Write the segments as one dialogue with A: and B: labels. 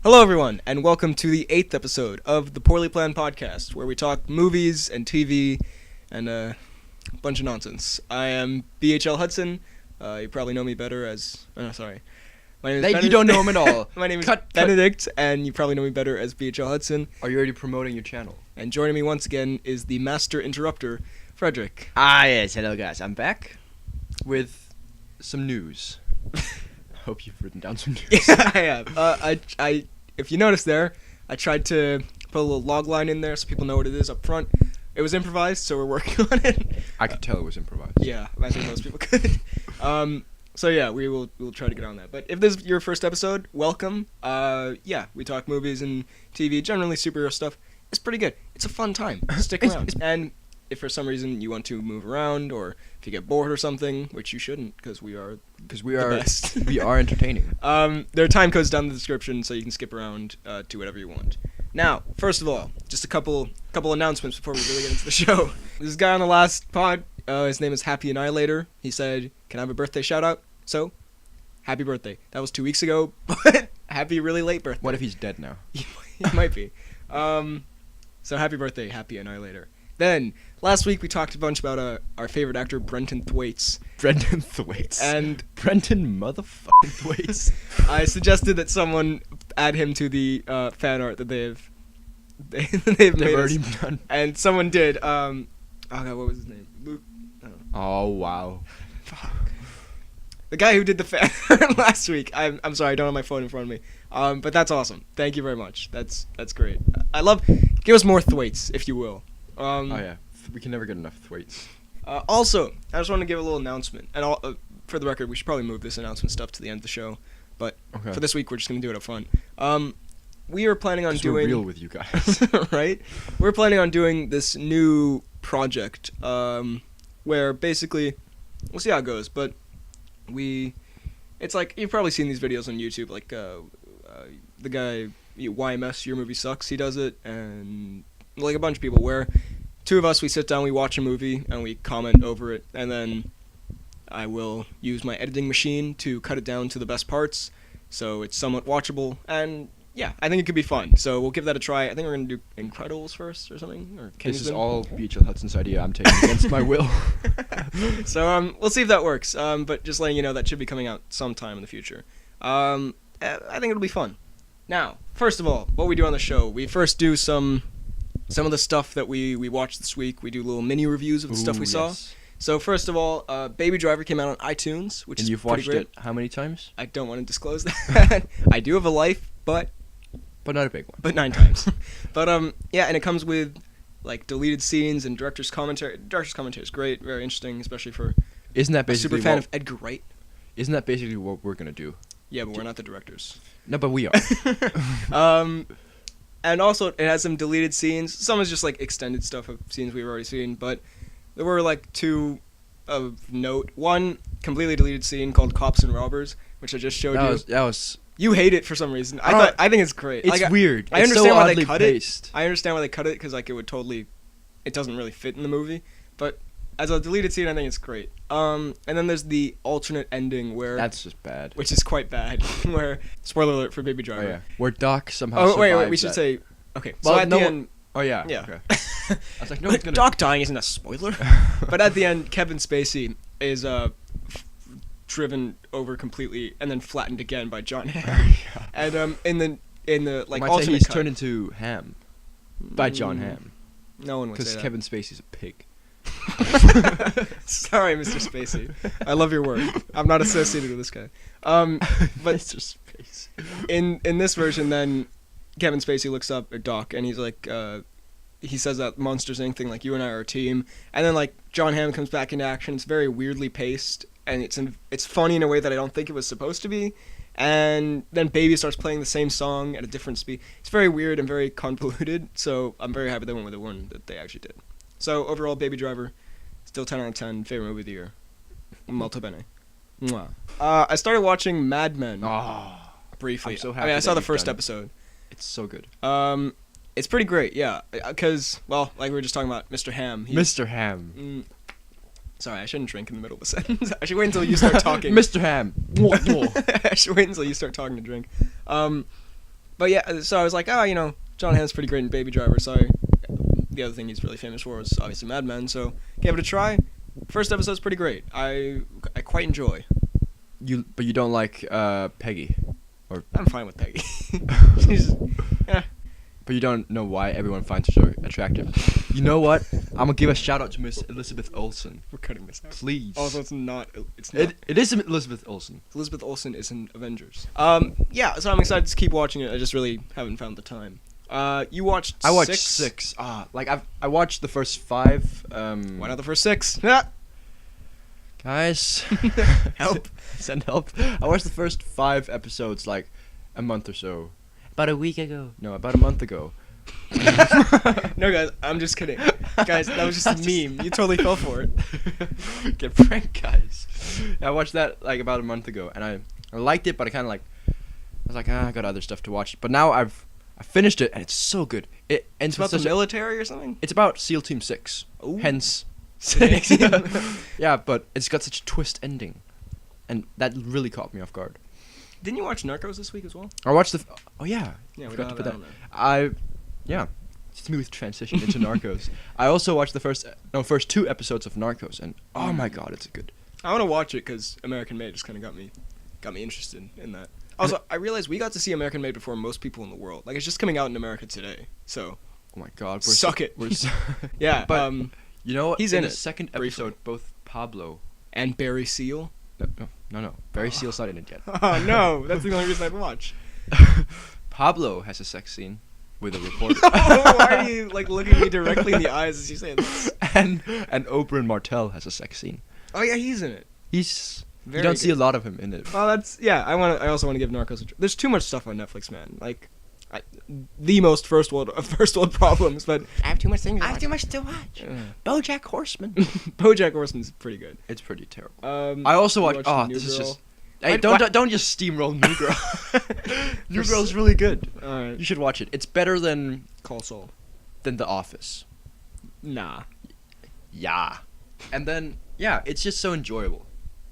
A: Hello, everyone, and welcome to the 8th episode of the Poorly Planned Podcast, where we talk movies and TV and a bunch of nonsense. I am BHL Hudson. You probably know me better as... Oh, no, sorry. My name is
B: You don't know him at all.
A: My name is Benedict, and you probably know me better as BHL Hudson.
B: Are you already promoting your channel?
A: And joining me once again is the Master Interrupter, Frederick.
B: Yes. Hello, guys. I'm back with some news. Hope you've written down some news.
A: Yeah, I have. If you notice there, I tried to put a little log line in there so people know what it is up front. It was improvised, so we're working on it.
B: I could tell it was improvised.
A: Yeah, I think most people could. So yeah, we'll try to get on that. But if this is your first episode, welcome. Yeah, we talk movies and TV, generally superhero stuff. It's pretty good. It's a fun time. Stick around. And if for some reason you want to move around, or if you get bored or something, which you shouldn't, because we are the best.
B: We are entertaining.
A: There are time codes down in the description, so you can skip around to whatever you want. Now, first of all, just a couple announcements before we really get into the show. This guy on the last pod, his name is Happy Annihilator. He said, "Can I have a birthday shout out?" So, happy birthday. That was 2 weeks ago, but happy really late birthday.
B: What if he's dead now?
A: He might be. So happy birthday, Happy Annihilator. Then, last week we talked a bunch about our favorite actor, Brenton Thwaites.
B: Brenton Thwaites.
A: And
B: Brenton motherfucking Thwaites.
A: I suggested that someone add him to the fan art that they've
B: They've
A: made
B: already
A: us.
B: done.
A: And someone did. Oh god, what was his name? Luke.
B: Oh wow.
A: Fuck. The guy who did the fan art last week. I'm sorry, I don't have my phone in front of me. But that's awesome. Thank you very much. That's great. I love. Give us more Thwaites, if you will.
B: Oh yeah, we can never get enough Thwaites.
A: Also, I just want to give a little announcement, and for the record, we should probably move this announcement stuff to the end of the show. But for this week, we're just gonna do it up front. We are planning on doing.
B: We're real with you guys,
A: right? We're planning on doing this new project, where basically, we'll see how it goes. But it's like you've probably seen these videos on YouTube, like the guy YMS, Your Movie Sucks. He does it, and like a bunch of people where two of us, we sit down, we watch a movie, and we comment over it, and then I will use my editing machine to cut it down to the best parts, so it's somewhat watchable, and yeah, I think it could be fun, so we'll give that a try. I think we're going to do Incredibles first, or something, or Kingsman.
B: This is all BHL Hudson's idea. I'm taking against my will.
A: So, we'll see if that works, but just letting you know, that should be coming out sometime in the future. I think it'll be fun. Now, first of all, what we do on the show, we first do some of the stuff that we watched this week. We do little mini reviews of the stuff we saw. So first of all, Baby Driver came out on iTunes, which is pretty great. And
B: you've watched it how many times?
A: I don't want to disclose that. I do have a life, but
B: not a big one.
A: But 9 times. But yeah, and it comes with like deleted scenes and director's commentary. Director's commentary is great, very interesting, especially for a super fan of Edgar Wright.
B: Isn't that basically what we're gonna do?
A: Yeah, but we're not the directors.
B: No, but we are.
A: And also, it has some deleted scenes. Some is just, like, extended stuff of scenes we've already seen. But there were, like, 2 of note. One completely deleted scene called Cops and Robbers, which I just showed you.
B: That was...
A: You hate it for some reason. I think it's great.
B: It's like, weird.
A: I understand
B: so
A: why they cut
B: paced.
A: it. I understand why they cut it, because, like, it doesn't really fit in the movie. But as a deleted scene, I think it's great. And then there's the alternate ending where...
B: That's just bad.
A: Which is quite bad. Where... Spoiler alert for Baby Driver.
B: Oh, yeah. Where Doc somehow
A: survives wait, we should say... Okay,
B: well,
A: so at the end...
B: Oh, yeah.
A: Yeah.
B: Okay. I was like, no one's gonna...
A: Doc dying isn't a spoiler. But at the end, Kevin Spacey is driven over completely and then flattened again by John Hamm. And in the like alternate
B: he's
A: cut,
B: turned into Ham by John Hamm.
A: No one would say that.
B: Because Kevin Spacey's a pig.
A: Sorry, Mr. Spacey. I love your work. I'm not associated with this guy. But
B: Mr. Spacey.
A: In this version, then Kevin Spacey looks up at Doc and he's like, he says that Monsters Inc. thing, like, you and I are a team. And then like John Hamm comes back into action. It's very weirdly paced and it's funny in a way that I don't think it was supposed to be. And then Baby starts playing the same song at a different speed. It's very weird and very convoluted. So I'm very happy they went with the one that they actually did. So overall, Baby Driver, still 10 out of 10, favorite movie of the year. Molto bene. Mwah. I started watching Mad Men. Briefly.
B: I'm so happy
A: I saw the first episode.
B: It's so good.
A: It's pretty great, yeah. Because, well, like we were just talking about, Mr. Hamm.
B: Mr. Hamm.
A: Sorry, I shouldn't drink in the middle of a sentence. I should wait until you start talking.
B: Mr. Hamm.
A: I should wait until you start talking to drink. But yeah, so I was like, John Hamm's pretty great in Baby Driver. So the other thing he's really famous for is obviously Mad Men. So gave it a try. First episode's pretty great. I quite enjoy.
B: But you don't like Peggy, or
A: I'm fine with Peggy. She's, yeah.
B: But you don't know why everyone finds her so attractive. You know what? I'm gonna give a shout out to Miss Elizabeth Olsen.
A: We're cutting this out.
B: Please.
A: Also, it's not. It's not.
B: It is Elizabeth Olsen.
A: Elizabeth Olsen is in Avengers. Yeah. So I'm excited to keep watching it. I just really haven't found the time. You watched.
B: I watched 6. I watched the first 5.
A: Why not the first 6?
B: Guys,
A: Help.
B: Send help. I watched the first 5 episodes like a month or so. About a week ago. No, about a month ago.
A: No, guys, I'm just kidding. Guys, that was just a meme. You totally fell for it.
B: Get pranked, guys. I watched that like about a month ago, and I liked it, but I kind of like, I was like, I got other stuff to watch. But now I finished it, and it's so good.
A: It's about the military or something?
B: It's about SEAL Team 6.
A: Ooh.
B: Hence 6. Yeah, but it's got such a twist ending, and that really caught me off guard.
A: Didn't you watch Narcos this week as well?
B: I watched oh yeah.
A: Yeah, we
B: forgot
A: got
B: to put
A: that
B: that.
A: on there.
B: Yeah, smooth transition into Narcos. I also watched the first 2 episodes of Narcos, and oh my god, it's good.
A: I want to watch it because American Made just kind of got me interested in that. Also, I realized we got to see American Made before most people in the world. Like, it's just coming out in America today. So,
B: oh my god,
A: suck it.
B: We're
A: yeah,
B: but you know what?
A: He's in
B: the
A: it,
B: second
A: briefly.
B: episode, both Pablo
A: and Barry Seal.
B: No. Barry Seal's not in it yet.
A: Oh no, that's the only reason I'd watch.
B: Pablo has a sex scene with a reporter.
A: Why are you like looking me directly in the eyes as you say this?
B: And Oberyn Martell has a sex scene.
A: Oh yeah, he's in it.
B: You don't see a lot of him in it.
A: Well, I also want to give Narcos a try. There's too much stuff on Netflix, man. Like, the most first world problems, but I have too much things.
B: I have too much to watch. BoJack Horseman.
A: BoJack Horseman's pretty good.
B: It's pretty terrible.
A: I
B: also watched.
A: New
B: This is
A: Girl.
B: just. Hey, don't just steamroll New Girl. New Girl's really good.
A: Alright.
B: You should watch it. It's better than
A: Call Saul.
B: The Office.
A: Nah.
B: Yeah. And then it's just so enjoyable,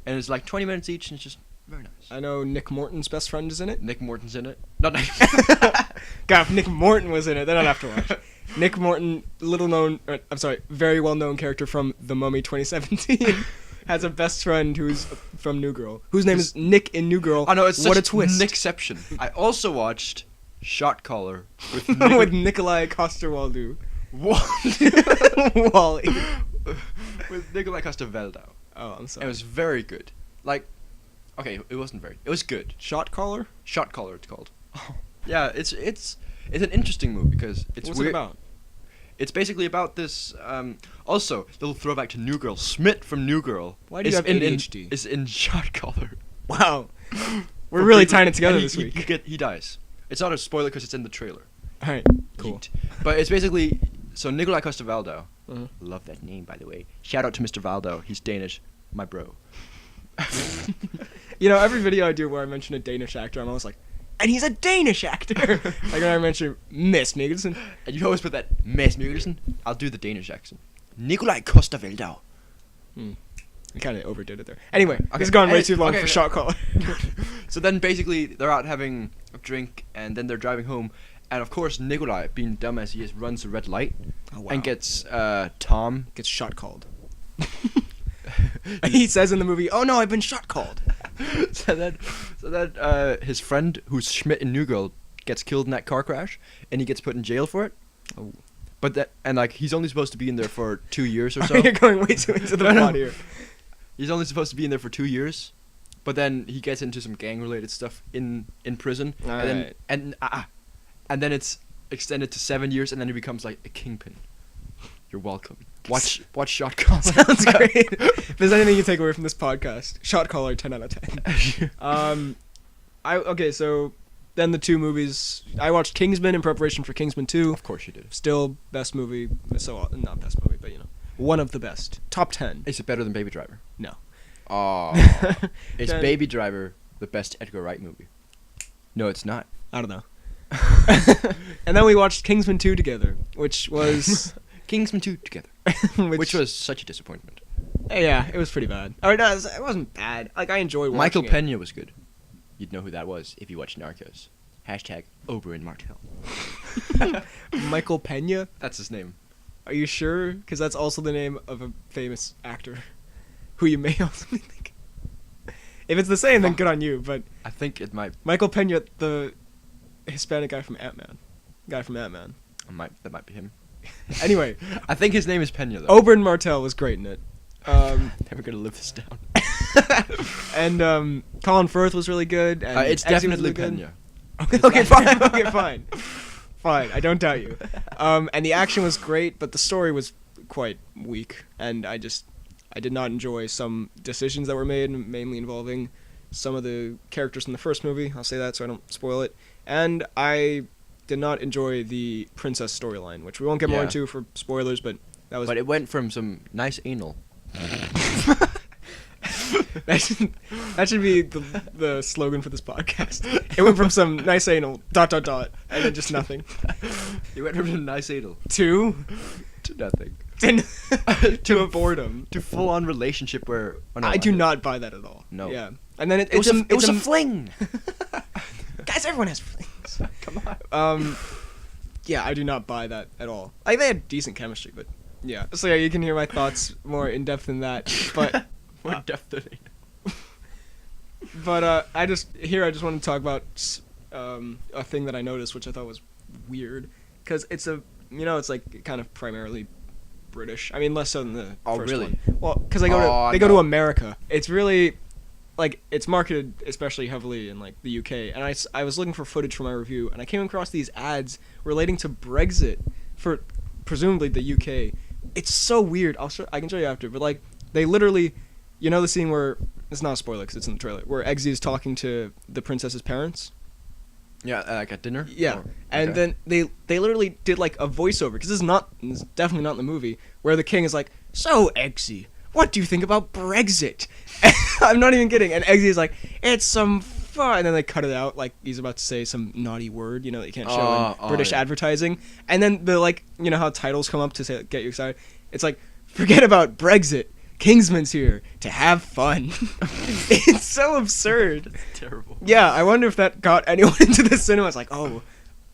B: and it's like 20 minutes each, and it's just very nice.
A: I know Nick Morton's best friend is in it.
B: Nick Morton's in it. Not Nick.
A: God, if Nick Morton was in it, then I'd have to watch. Nick Morton, very well known character from The Mummy 2017. Has a best friend who's from New Girl, whose name is Nick in New Girl.
B: Oh no, it's
A: what
B: such
A: a twist!
B: Nickception. I also watched Shot Caller with
A: with Nikolai Coster-Waldau. Wally.
B: With Nikolai Coster-Waldau.
A: Oh, I'm sorry.
B: It was very good. Like, okay, it wasn't very. It was good.
A: Shot Caller.
B: Shot Caller, it's called. Yeah, it's an interesting movie because it's
A: What's
B: weird.
A: it about?
B: It's basically about this. Also, little throwback to New Girl. Smith from New Girl.
A: Why do you have ADHD?
B: Is in Shot Caller.
A: Wow. We're really tying it together this week.
B: He dies. It's not a spoiler because it's in the trailer.
A: All right. Cool.
B: Yeet. But it's basically Nikolai Coster-Waldau.
A: Uh-huh.
B: Love that name, by the way. Shout out to Mr. Waldau. He's Danish. My bro.
A: Every video I do where I mention a Danish actor, I'm always like, and he's a Danish actor. Like when I mention Miss Mikkelsen.
B: And you always put that Miss Mikkelsen. I'll do the Danish accent. Nikolai Coster-Waldau.
A: I kind of overdid it there. Anyway, it's gone way too long for Shot Caller.
B: So then basically they're out having a drink, and then they're driving home. And of course Nikolai, being dumb as he is, runs a red light and gets Tom.
A: Gets shot called. He says in the movie, "Oh no, I've been shot called."
B: so then his friend, who's Schmidt in New Girl, gets killed in that car crash, and he gets put in jail for it.
A: Oh.
B: But he's only supposed to be in there for 2 years or so.
A: You're going way too into the plot here.
B: He's only supposed to be in there for 2 years, but then he gets into some gang-related stuff in prison, and then it's extended to 7 years, and then he becomes like a kingpin. You're welcome. Watch Shot Caller.
A: Sounds great. If there's anything you take away from this podcast, Shot Caller, 10 out of 10. So then the 2 movies. I watched Kingsman in preparation for Kingsman 2.
B: Of course you did.
A: Still best movie. So not best movie, but one of the best. Top 10.
B: Is it better than Baby Driver?
A: No.
B: Oh. Is Baby Driver the best Edgar Wright movie? No, it's not.
A: I don't know. And then we watched Kingsman 2 together, which was
B: Kingsman 2 together, which was such a disappointment.
A: Yeah, it was pretty bad. Or no, it wasn't bad. Like I enjoyed watching
B: Michael
A: it.
B: Pena was good. You'd know who that was if you watched Narcos. Oberyn Martell.
A: Michael Pena?
B: That's his name.
A: Are you sure? Because that's also the name of a famous actor who you may also be thinking. If it's the same, then good on you, but...
B: I think it might...
A: Michael Pena, the Hispanic guy from Ant-Man. That
B: might be him.
A: Anyway.
B: I think his name is Pena, though.
A: Oberyn Martell was great in it.
B: Never gonna live this down.
A: And Colin Firth was really good. And
B: it's definitely
A: really
B: Pena.
A: Okay, fine. Okay, fine. Fine, I don't doubt you. And the action was great, but the story was quite weak. And I did not enjoy some decisions that were made, mainly involving some of the characters in the first movie. I'll say that so I don't spoil it. And I did not enjoy the princess storyline, which we won't get more into for spoilers, but that was...
B: But it went from some nice anal...
A: that should be the slogan for this podcast. It went from some nice anal ... and then just nothing.
B: It went from some nice anal
A: to
B: nothing.
A: To a boredom.
B: To full-on relationship where... Oh, no,
A: I do not buy that at all.
B: No.
A: Yeah. And then it
B: was a fling.
A: Guys, everyone has flings.
B: Come on.
A: Yeah, I do not buy that at all. Like, they had decent chemistry, but yeah. So yeah, you can hear my thoughts more in depth than that. But
B: more depth than
A: But I just want to talk about a thing that I noticed, which I thought was weird, because it's it's like kind of primarily British. I mean, less so than the first one. Well, because they go to America. It's really like it's marketed especially heavily in like the UK. And I was looking for footage for my review, and I came across these ads relating to Brexit for presumably the UK. It's so weird. I can show you after, but like they literally, the scene where it's not a spoiler because it's in the trailer, where Eggsy is talking to the princess's parents.
B: Yeah, like at dinner.
A: Yeah, and then they literally did like a voiceover because it's definitely not in the movie, where the king is like, "So Eggsy, what do you think about Brexit?" I'm not even kidding. And Eggsy is like, "It's some fun," and then they cut it out like he's about to say some naughty word, that you can't show in British advertising. And then the how titles come up to say get you excited. It's like, "Forget about Brexit. Kingsman's here to have fun." It's so absurd.
B: It's terrible.
A: Yeah, I wonder if that got anyone into the cinema. It's like, oh,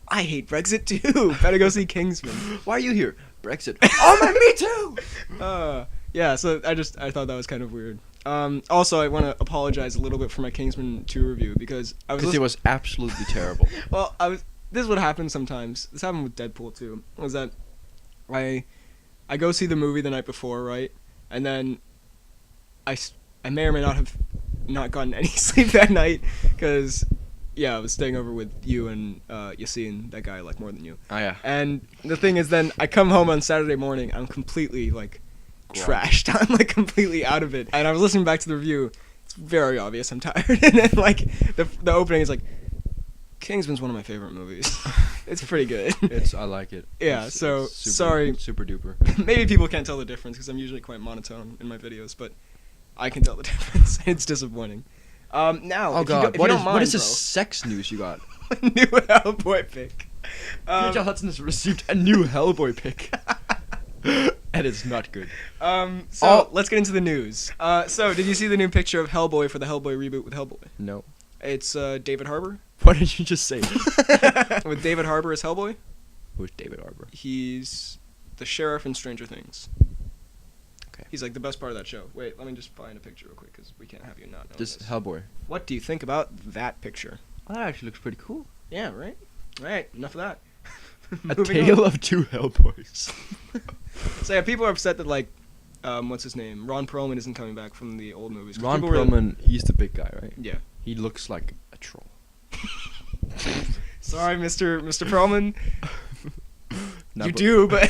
A: I hate Brexit too. Better go see Kingsman.
B: Why are you here? Brexit. Oh man, me too.
A: Yeah. So I thought that was kind of weird. Also, I want to apologize a little bit for my Kingsman 2 review because
B: it was absolutely terrible.
A: Well, this is what happens sometimes. This happened with Deadpool too. Was that I go see the movie the night before, right? And then I may or may not have not gotten any sleep that night because, I was staying over with you and Yassine, that guy I like more than you.
B: Oh, yeah.
A: And the thing is then I come home on Saturday morning, I'm completely, trashed. I'm, completely out of it. And I was listening back to the review. It's very obvious I'm tired. And then, the opening is like, Kingsman's one of my favorite movies. It's pretty good.
B: I like it.
A: Yeah,
B: it's
A: super,
B: sorry. Super duper.
A: Maybe people can't tell the difference because I'm usually quite monotone in my videos, but I can tell the difference. It's disappointing. Now,
B: oh god, what is this
A: bro,
B: sex news you got?
A: New Hellboy pick.
B: Peter Hudson has received a new Hellboy pick. And it's not good.
A: Let's get into the news. So did you see the new picture of Hellboy for the Hellboy reboot with Hellboy?
B: No.
A: It's David Harbour.
B: What did you just say?
A: With David Harbour as Hellboy?
B: Who's David Harbour?
A: He's the sheriff in Stranger Things.
B: Okay.
A: He's the best part of that show. Wait, let me just find a picture real quick because we can't have you not know
B: This
A: this.
B: Hellboy.
A: What do you think about that picture?
B: Oh, that actually looks pretty cool.
A: Yeah, right? Right, enough of that.
B: A tale of two Hellboys.
A: So yeah, people are upset that what's his name? Ron Perlman isn't coming back from the old movies.
B: Ron Perlman, he's the big guy, right?
A: Yeah.
B: He looks like a troll.
A: Sorry, Mr. Perlman.
B: No,
A: you do, but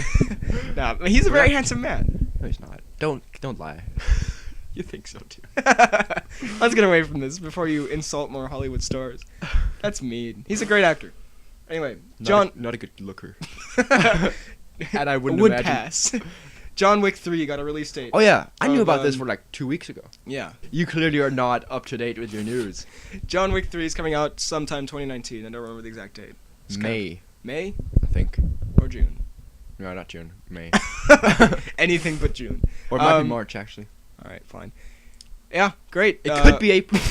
A: nah, he's a very handsome man.
B: No, he's not. Don't lie. You think so too.
A: Let's get away from this before you insult more Hollywood stars. That's mean. He's a great actor. Anyway, John.
B: Not a good looker. And I would
A: pass. John Wick 3 got a release date.
B: Oh yeah, I knew about this for 2 weeks ago.
A: Yeah.
B: You clearly are not up to date with your news.
A: John Wick 3 is coming out sometime 2019. I don't remember the exact date.
B: May,
A: I
B: think.
A: Or June.
B: No, not June. May.
A: Anything but June.
B: Or it might be March, actually.
A: All right, fine. Yeah, great.
B: It could be April.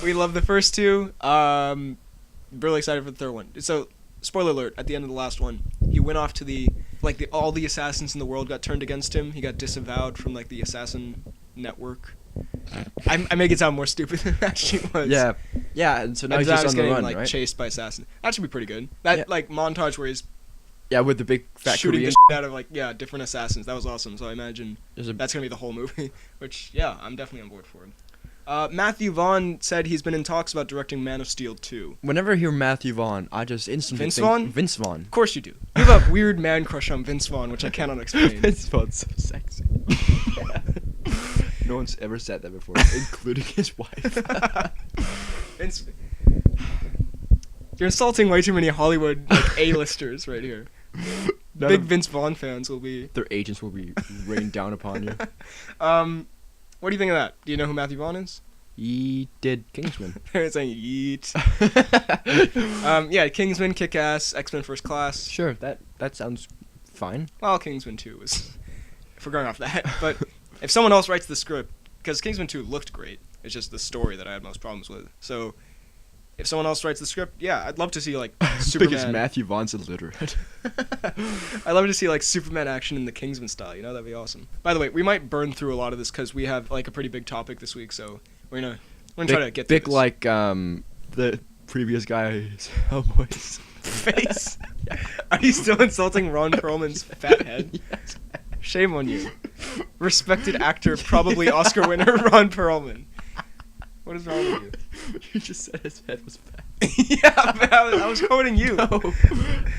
A: We love the first two. really excited for the third one. So, spoiler alert, at the end of the last one, he went off to all the assassins in the world got turned against him. He got disavowed from, like, the assassin network. I make it sound more stupid than it actually was.
B: Yeah. Yeah, and so now he's just on the
A: getting,
B: run,
A: like,
B: right?
A: chased by assassins. That should be pretty good. That, like, montage where he's
B: Yeah, with the big fat
A: shooting
B: Korean.
A: the shit out of, like, different assassins. That was awesome. So I imagine that's going to be the whole movie, which, yeah, I'm definitely on board for it. Matthew Vaughn said he's been in talks about directing Man of Steel 2.
B: Whenever I hear Matthew Vaughn, I just instantly
A: Vince
B: think
A: Vaughn?
B: Vince Vaughn.
A: Of course you do. You have a weird man crush on Vince Vaughn, which I cannot explain.
B: Vince Vaughn's so sexy. No one's ever said that before, including his wife.
A: Vince... You're insulting way too many Hollywood like, A-listers right here. Big Vince Vaughn fans will be...
B: Their agents will be raining down upon you.
A: What do you think of that? Do you know who Matthew Vaughn is?
B: He did Kingsman.
A: They're saying yeet. Yeah, Kingsman, Kick-Ass, X-Men First Class.
B: Sure, that sounds fine.
A: Well, Kingsman 2 was... if we're going off that. But if someone else writes the script... Because Kingsman 2 looked great. It's just the story that I had most problems with. So... if someone else writes the script, yeah, I'd love to see, like, Superman...
B: Because Matthew Vaughn's illiterate.
A: I'd love to see, like, Superman action in the Kingsman style, you know? That'd be awesome. By the way, we might burn through a lot of this because we have, like, a pretty big topic this week, so we're gonna try to get through
B: big
A: this.
B: like, the previous guy's Hellboy's
A: face. Yeah. Are you still insulting Ron Perlman's fat head?
B: Yes.
A: Shame on you. Respected actor, probably Oscar winner, Ron Perlman. What is wrong with you?
B: You just said his head was fat.
A: Yeah, but I was quoting you.
B: No,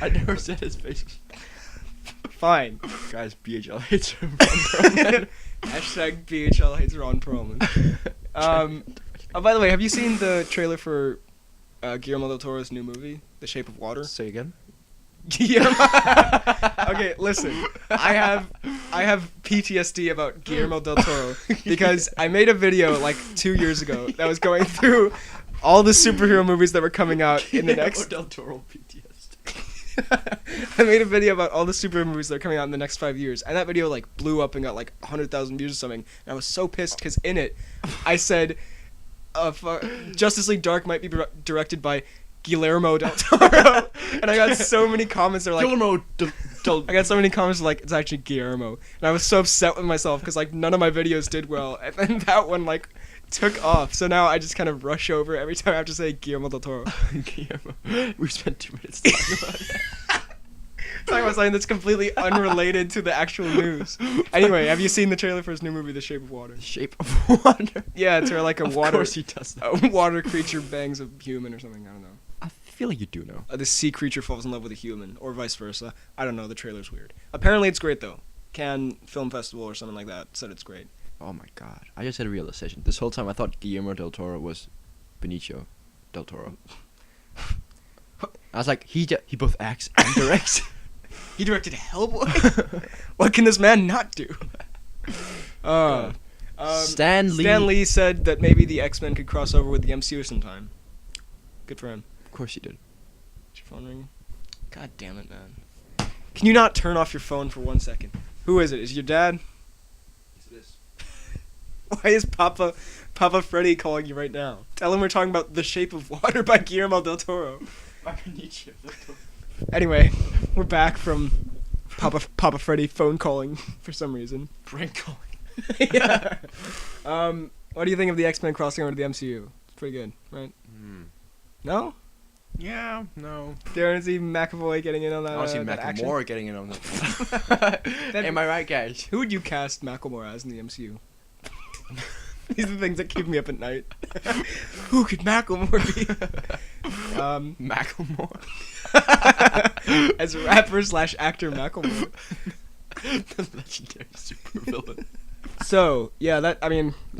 B: I never said his face was fat.
A: Fine.
B: Guys, BHL hates Ron Perlman.
A: Hashtag BHL hates Ron Perlman. Oh, by the way, have you seen the trailer for Guillermo del Toro's new movie, The Shape of Water?
B: Say again?
A: Guillermo. Okay, listen. I have PTSD about Guillermo del Toro because I made a video like 2 years ago that was going through all the superhero movies that were coming out in the next.
B: Del Toro PTSD.
A: I made a video about all the superhero movies that are coming out in the next 5 years, and that video like blew up and got like 100,000 views or something. And I was so pissed because in it, I said, Justice League Dark might be directed by Guillermo del Toro, and I got so many comments that were like
B: Guillermo
A: I got so many comments like it's actually Guillermo, and I was so upset with myself because like none of my videos did well, and then that one like took off. So now I just kind of rush over every time I have to say Guillermo del Toro.
B: Guillermo. We spent 2 minutes talking about it.
A: Talking about something that's completely unrelated to the actual news. Anyway, have you seen the trailer for his new movie, The Shape of Water?
B: The Shape of Water.
A: Yeah, it's where like a
B: Of
A: water.
B: course he does that.
A: A water creature bangs a human or something. I don't know.
B: I feel like you do know.
A: The sea creature falls in love with a human, or vice versa. I don't know. The trailer's weird. Apparently, it's great though. Cannes Film Festival or something like that said it's great.
B: Oh my god. I just had a realization. This whole time I thought Guillermo del Toro was Benicio del Toro. I was like, he both acts and directs.
A: He directed Hellboy? What can this man not do?
B: Stan Lee.
A: Stan Lee said that maybe the X-Men could cross over with the MCU sometime. Good for him.
B: Of course he did.
A: Is your phone ringing? God damn it, man. Can you not turn off your phone for 1 second? Who is it? Is it your dad?
B: Yes, it is.
A: Why is Papa Freddy calling you right now? Tell him we're talking about The Shape of Water by Guillermo del Toro. Anyway, we're back from Papa Freddy phone calling for some reason.
B: Prank calling.
A: Yeah. What do you think of the X-Men crossing over to the MCU? It's pretty good, right? No?
B: Yeah, no.
A: Do you want to see McAvoy getting in on that?
B: I want to see
A: that action?
B: Macklemore getting in on that. Am I right, guys?
A: Who would you cast Macklemore as in the MCU? These are the things that keep me up at night. Who could Macklemore be?
B: Macklemore.
A: As rapper / actor Macklemore.
B: The legendary supervillain.
A: So, yeah, that's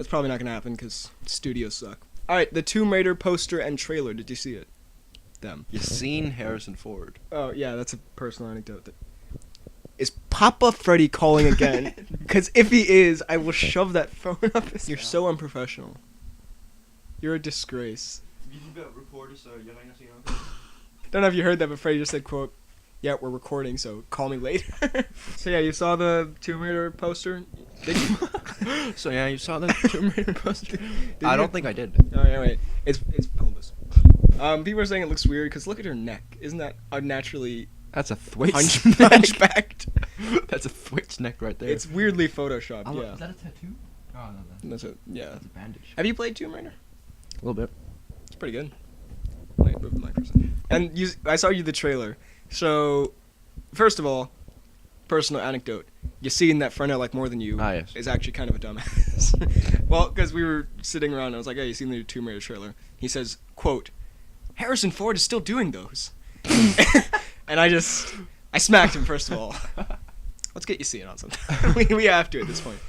A: probably not going to happen because studios suck. Alright, the Tomb Raider poster and trailer. Did you see it? Them.
B: You seen Harrison Ford?
A: Oh, yeah, that's a personal anecdote. Is Papa Freddy calling again? Because if he is, I will shove that phone up his You're so unprofessional. You're a disgrace. Don't know if you heard that, but Freddy just said, quote, yeah, we're recording, so call me later. So yeah, you saw the Tomb Raider poster? Did you?
B: So yeah, you saw the Tomb Raider poster?
A: Did
B: I
A: you?
B: don't think I did.
A: Oh, yeah, wait. It's hold this. People are saying it looks weird because look at her neck. Isn't that unnaturally
B: That's a thwitch
A: hunchbacked?
B: That's a thwitch neck right there.
A: It's weirdly photoshopped. Yeah.
B: Is that a tattoo? Oh no,
A: That's a
B: that's a bandage.
A: Have you played Tomb Raider?
B: A little bit.
A: It's pretty good. Wait, move the mic for a second. And I saw you the trailer. So, first of all, personal anecdote. You seen that Fernell like more than you
B: yes.
A: is actually kind of a dumbass. Well, because we were sitting around and I was like, hey, you seen the new Tomb Raider trailer? He says, quote, Harrison Ford is still doing those. And I smacked him first of all. Let's get you seeing on something. we have to at this point.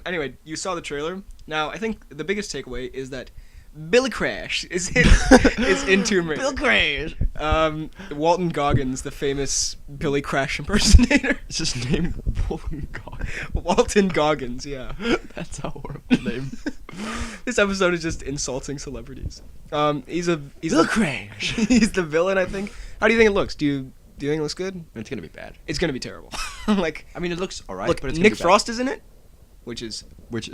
A: Anyway, you saw the trailer. Now, I think the biggest takeaway is that Billy Crash is in Tomb Raider.
B: Bill Crash.
A: Walton Goggins, the famous Billy Crash impersonator.
B: Is his name Walton Goggins?
A: Walton Goggins, yeah.
B: That's a horrible name.
A: This episode is just insulting celebrities. He's
B: Bill Crash.
A: He's the villain, I think. How do you think it looks? Do you think it looks good?
B: It's gonna be bad.
A: It's gonna be terrible. Like,
B: I mean, it looks alright.
A: look,
B: but it's
A: Nick
B: gonna be
A: Frost is in it, which is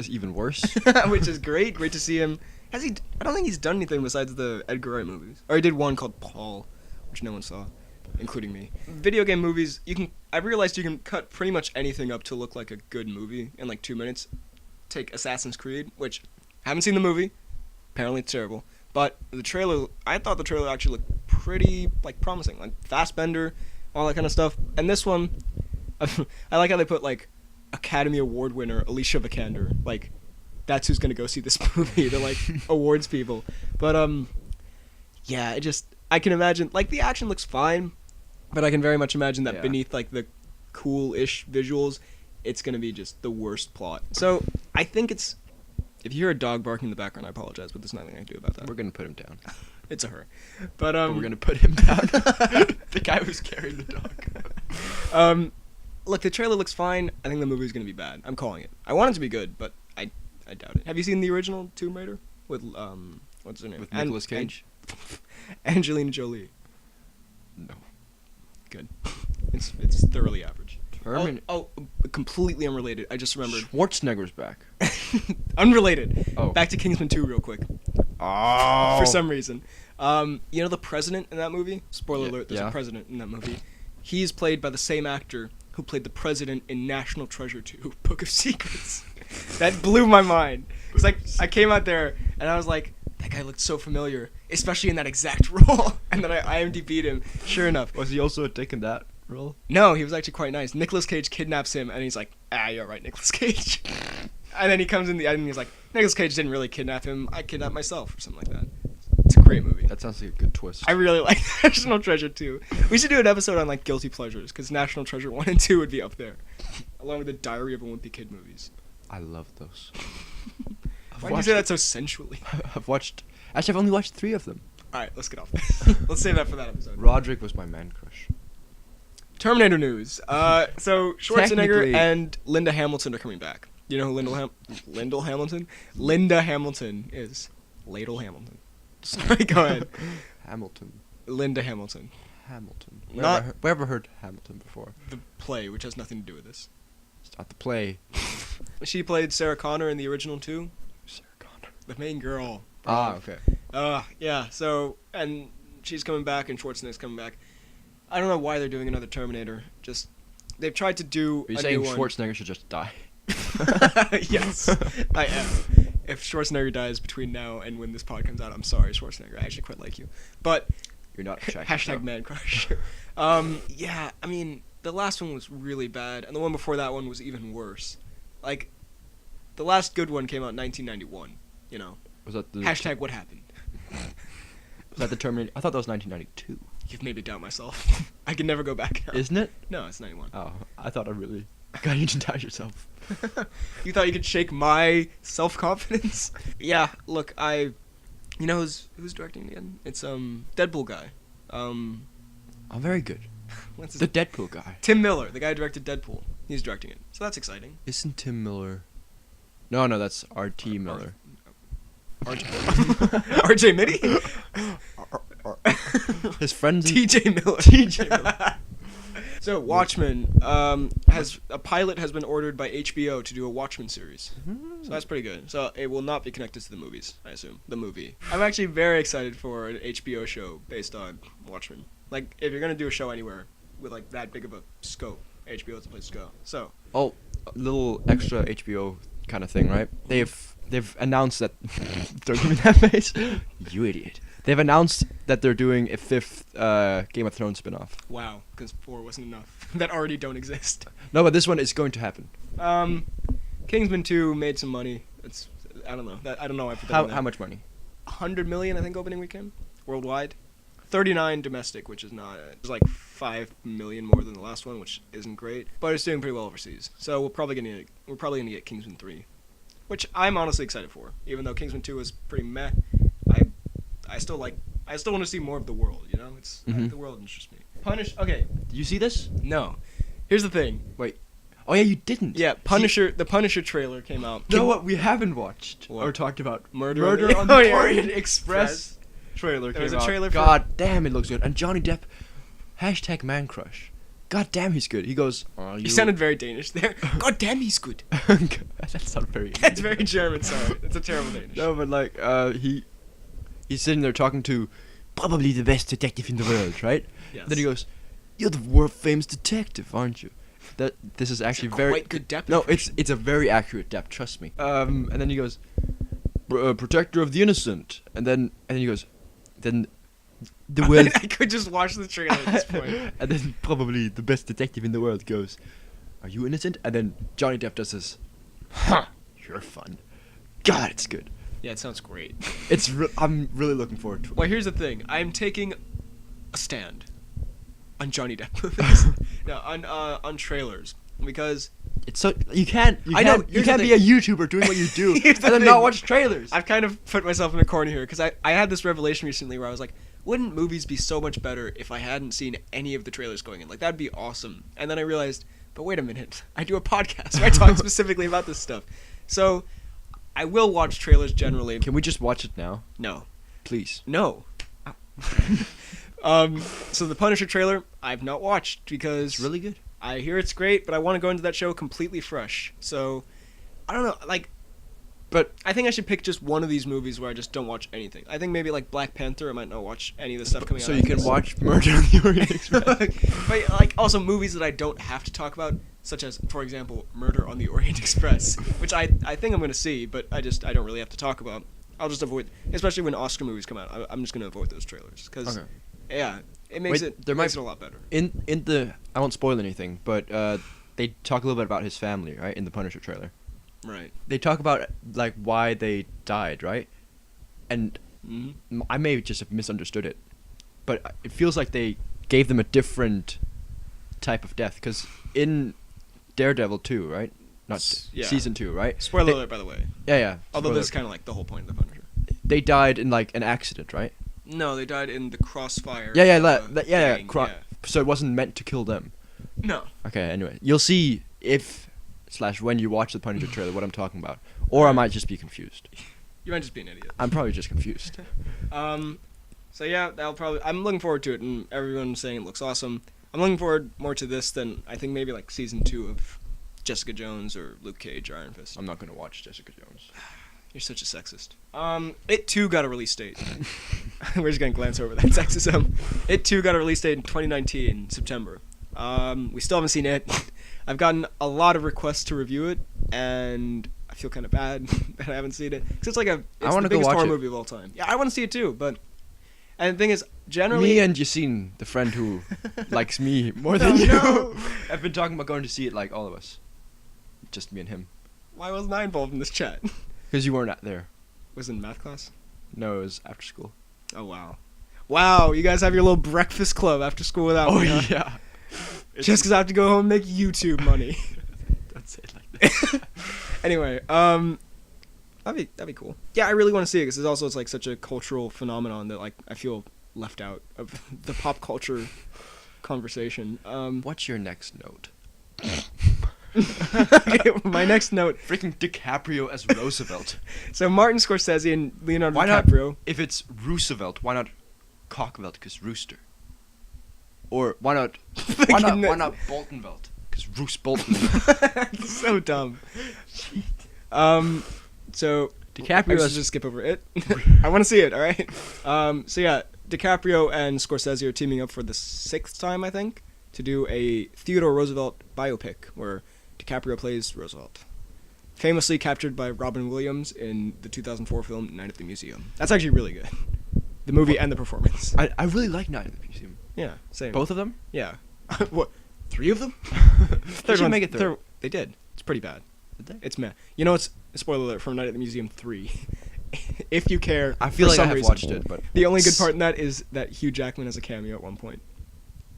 B: even worse.
A: which is great. Great to see him. Has he? I don't think he's done anything besides the Edgar Wright movies. Or he did one called Paul, which no one saw, including me. Video game movies, I realized you can cut pretty much anything up to look like a good movie in like 2 minutes. Take Assassin's Creed, which I haven't seen the movie. Apparently it's terrible. But the trailer, I thought the trailer actually looked pretty like promising, like Fassbender, all that kind of stuff. And this one, I like how they put like Academy Award winner Alicia Vikander, like. That's who's gonna go see this movie. They're like awards people, but yeah. I can imagine like the action looks fine, but I can very much imagine that beneath like the cool-ish visuals, it's gonna be just the worst plot. So I think it's. If you hear a dog barking in the background, I apologize, but there's nothing I can do about that.
B: We're gonna put him down.
A: It's a her, but
B: we're gonna put him down. The guy who's carrying the dog.
A: Look, the trailer looks fine. I think the movie's gonna be bad. I'm calling it. I want it to be good, but I doubt it. Have you seen the original Tomb Raider with what's her name?
B: With Nicolas Cage?
A: Angelina Jolie.
B: No.
A: Good. It's thoroughly average.
B: Terminator.
A: Oh, completely unrelated. I just remembered.
B: Schwarzenegger's back.
A: Unrelated.
B: Oh.
A: Back to Kingsman 2 real quick.
B: Oh.
A: For some reason. You know the president in that movie? Spoiler alert, there's
B: yeah.
A: a president in that movie. He's played by the same actor who played the president in National Treasure 2, Book of Secrets. That blew my mind. It's like, I came out there, and I was like, that guy looked so familiar, especially in that exact role. And then I IMDb'd him. Sure enough.
B: Was he also taking that role?
A: No, he was actually quite nice. Nicolas Cage kidnaps him, and he's like, you're right, Nicolas Cage. And then he comes in the end, and he's like, Nicolas Cage didn't really kidnap him. I kidnapped myself, or something like that. It's a great movie.
B: That sounds like a good twist.
A: I really like National Treasure 2. We should do an episode on like guilty pleasures, because National Treasure 1 and 2 would be up there, along with the Diary of a Wimpy Kid movies.
B: I love those.
A: Why do you say that so sensually?
B: I've only watched 3 of them.
A: Alright, let's get off. Let's save that for that episode.
B: Roderick was my man crush.
A: Terminator news. So Schwarzenegger and Linda Hamilton are coming back. You know who Linda Hamilton? Linda Hamilton is. Ladle Hamilton. Sorry, go ahead.
B: Hamilton.
A: Linda Hamilton.
B: Hamilton.
A: We
B: ever heard Hamilton before?
A: The play, which has nothing to do with this.
B: It's not the play.
A: She played Sarah Connor in the original 2.
B: Sarah Connor.
A: The main girl.
B: Okay.
A: Yeah, so, and she's coming back and Schwarzenegger's coming back. I don't know why they're doing another Terminator. Just, they've tried to do
B: Are you saying Schwarzenegger should just die?
A: Yes, I am. If Schwarzenegger dies between now and when this pod comes out, I'm sorry, Schwarzenegger. I actually quite like you. But,
B: you're not
A: hashtag man crush. Yeah, I mean, the last one was really bad, and the one before that one was even worse. Like, the last good one came out in 1991, you know.
B: Was that the...
A: Hashtag what happened.
B: Was that the Terminator? I thought that was 1992.
A: You've made me doubt myself. I can never go back now.
B: Isn't it?
A: No, it's 91.
B: Oh, I thought I got you to doubt yourself.
A: You thought you could shake my self-confidence? Yeah, look, you know who's directing it again? It's Deadpool guy.
B: I'm very good.
A: What's his
B: The Deadpool guy.
A: Tim Miller, the guy who directed Deadpool. He's directing it. So that's exciting.
B: Isn't Tim Miller? No, that's R.T. Miller.
A: RJ Mitty?
B: His friends.
A: TJ Miller.
B: TJ Miller.
A: So Watchmen has a pilot has been ordered by HBO to do a Watchmen series. So that's pretty good. So it will not be connected to the movies, I assume. The movie. I'm actually very excited for an HBO show based on Watchmen. Like if you're gonna do a show anywhere with like that big of a scope, HBO is the place to go. So.
B: Oh, a little extra HBO kind of thing, right? They've announced that. Don't give me that face. You idiot. They've announced that they're doing a 5th Game of Thrones spinoff.
A: Wow, because 4 wasn't enough. That already don't exist.
B: No, but this one is going to happen.
A: Kingsman 2 made some money. I don't know. I don't know.
B: How much money?
A: 100 million, I think, opening weekend worldwide. 39 domestic, which is not. It's like 5 million more than the last one, which isn't great, but it's doing pretty well overseas. So we're probably gonna get Kingsman 3, which I'm honestly excited for. Even though Kingsman 2 was pretty meh, I still want to see more of the world. You know, the world interests me. Okay.
B: Did you see this?
A: No. Here's the thing.
B: Wait. Oh yeah, you didn't.
A: Yeah, Punisher. The Punisher trailer came out.
B: You know what we haven't watched
A: or
B: talked about?
A: Murder on
B: the
A: the
B: Orient Express. Trailer
A: There was
B: came
A: a trailer
B: out.
A: for
B: God damn, it looks good. And Johnny Depp, #man crush. God damn, he's good. He goes.
A: You sounded very Danish there. God damn, he's good.
B: That's not very.
A: It's very German. Sorry, it's a terrible Danish.
B: No, but like he's sitting there talking to probably the best detective in the world, right?
A: Yes.
B: Then he goes, "You're the world famous detective, aren't you?" This is actually very
A: quite good Depp.
B: No, it's a very accurate Depp. Trust me. And then he goes, "Protector of the innocent," and then he goes, "Then the world."
A: I could just watch the trailer at this point.
B: And then probably the best detective in the world goes, "Are you innocent?" And then Johnny Depp does this. You're fun. God, it's good.
A: Yeah, it sounds great.
B: I'm really looking forward to it.
A: Well, here's the thing. I'm taking a stand on Johnny Depp movies. No, on trailers, because
B: it's so you can't be a YouTuber doing what you do and then not watch trailers.
A: I've kind of put myself in a corner here because I had this revelation recently where I was like, wouldn't movies be so much better if I hadn't seen any of the trailers going in? Like that'd be awesome. And then I realized, but wait a minute, I do a podcast where I talk specifically about this stuff. So I will watch trailers generally.
B: Can we just watch it now?
A: No.
B: Please.
A: No. So the Punisher trailer, I've not watched because
B: it's really good.
A: I hear it's great, but I want to go into that show completely fresh. So I don't know, but I think I should pick just one of these movies where I just don't watch anything. I think maybe like Black Panther, I might not watch any of the stuff coming out.
B: So you can watch Murder on the Orient Express.
A: But also movies that I don't have to talk about, such as, for example, Murder on the Orient Express, which I think I'm going to see, but I don't really have to talk about. I'll just avoid, especially when Oscar movies come out. I'm just going to avoid those trailers because, yeah, it makes it a lot better.
B: I won't spoil anything, but they talk a little bit about his family, right, in the Punisher trailer.
A: Right.
B: They talk about like why they died, right? And I may just have misunderstood it, but it feels like they gave them a different type of death. Because in Daredevil 2, right? Not season 2, right?
A: Spoiler alert, by the way.
B: Yeah.
A: Although this is kind of like the whole point of the Punisher.
B: They died in like an accident, right?
A: No, they died in the crossfire.
B: Yeah. So it wasn't meant to kill them.
A: No.
B: Okay. Anyway, you'll see when you watch the Punisher trailer what I'm talking about, or I might just be confused.
A: You might just be an idiot.
B: I'm probably just confused.
A: So yeah, I'm looking forward to it, and everyone's saying it looks awesome. I'm looking forward more to this than I think maybe like season 2 of Jessica Jones or Luke Cage or Iron Fist.
B: I'm not gonna watch Jessica Jones.
A: You're such a sexist. It too got a release date. We're just gonna glance over that sexism. It too got a release date in 2019, September. We still haven't seen it. I've gotten a lot of requests to review it, and I feel kind of bad that I haven't seen it. Because it's the biggest horror movie of all time. Yeah, I want to see it too, and the thing is, generally...
B: Me and Yassine, the friend who likes me more than you, have been talking about going to see it like all of us. Just me and him.
A: Why wasn't I involved in this chat?
B: Because you weren't there.
A: Was it in math class?
B: No, it was after school.
A: Oh, wow. Wow, you guys have your little breakfast club after school without me, huh?
B: Yeah.
A: Just because I have to go home and make YouTube money.
B: Don't say it like that.
A: Anyway, that'd be cool. Yeah, I really want to see it because it's like such a cultural phenomenon that like I feel left out of the pop culture conversation.
B: What's your next note?
A: My next note.
B: Freaking DiCaprio as Roosevelt.
A: So Martin Scorsese and Leonardo
B: why
A: DiCaprio.
B: Not, if it's Roosevelt, why not Cockvelt because rooster? Or why not Why not Boltonvelt? Because Roose Bolton.
A: So dumb. So
B: DiCaprio
A: I should just skip over it. I want to see it. All right. So yeah, DiCaprio and Scorsese are teaming up for the 6th time, I think, to do a Theodore Roosevelt biopic where DiCaprio plays Roosevelt, famously captured by Robin Williams in the 2004 film Night at the Museum. That's actually really good. The movie and the performance.
B: I really like Night at the Museum.
A: Yeah, same.
B: Both of them?
A: Yeah. What? 3 of them?
B: Third one. Make it third.
A: They did. It's pretty bad.
B: Did they?
A: It's meh. You know, it's spoiler alert from Night at the Museum 3. If you care,
B: I feel like I have watched it, but
A: the only good part in that is that Hugh Jackman has a cameo at one point.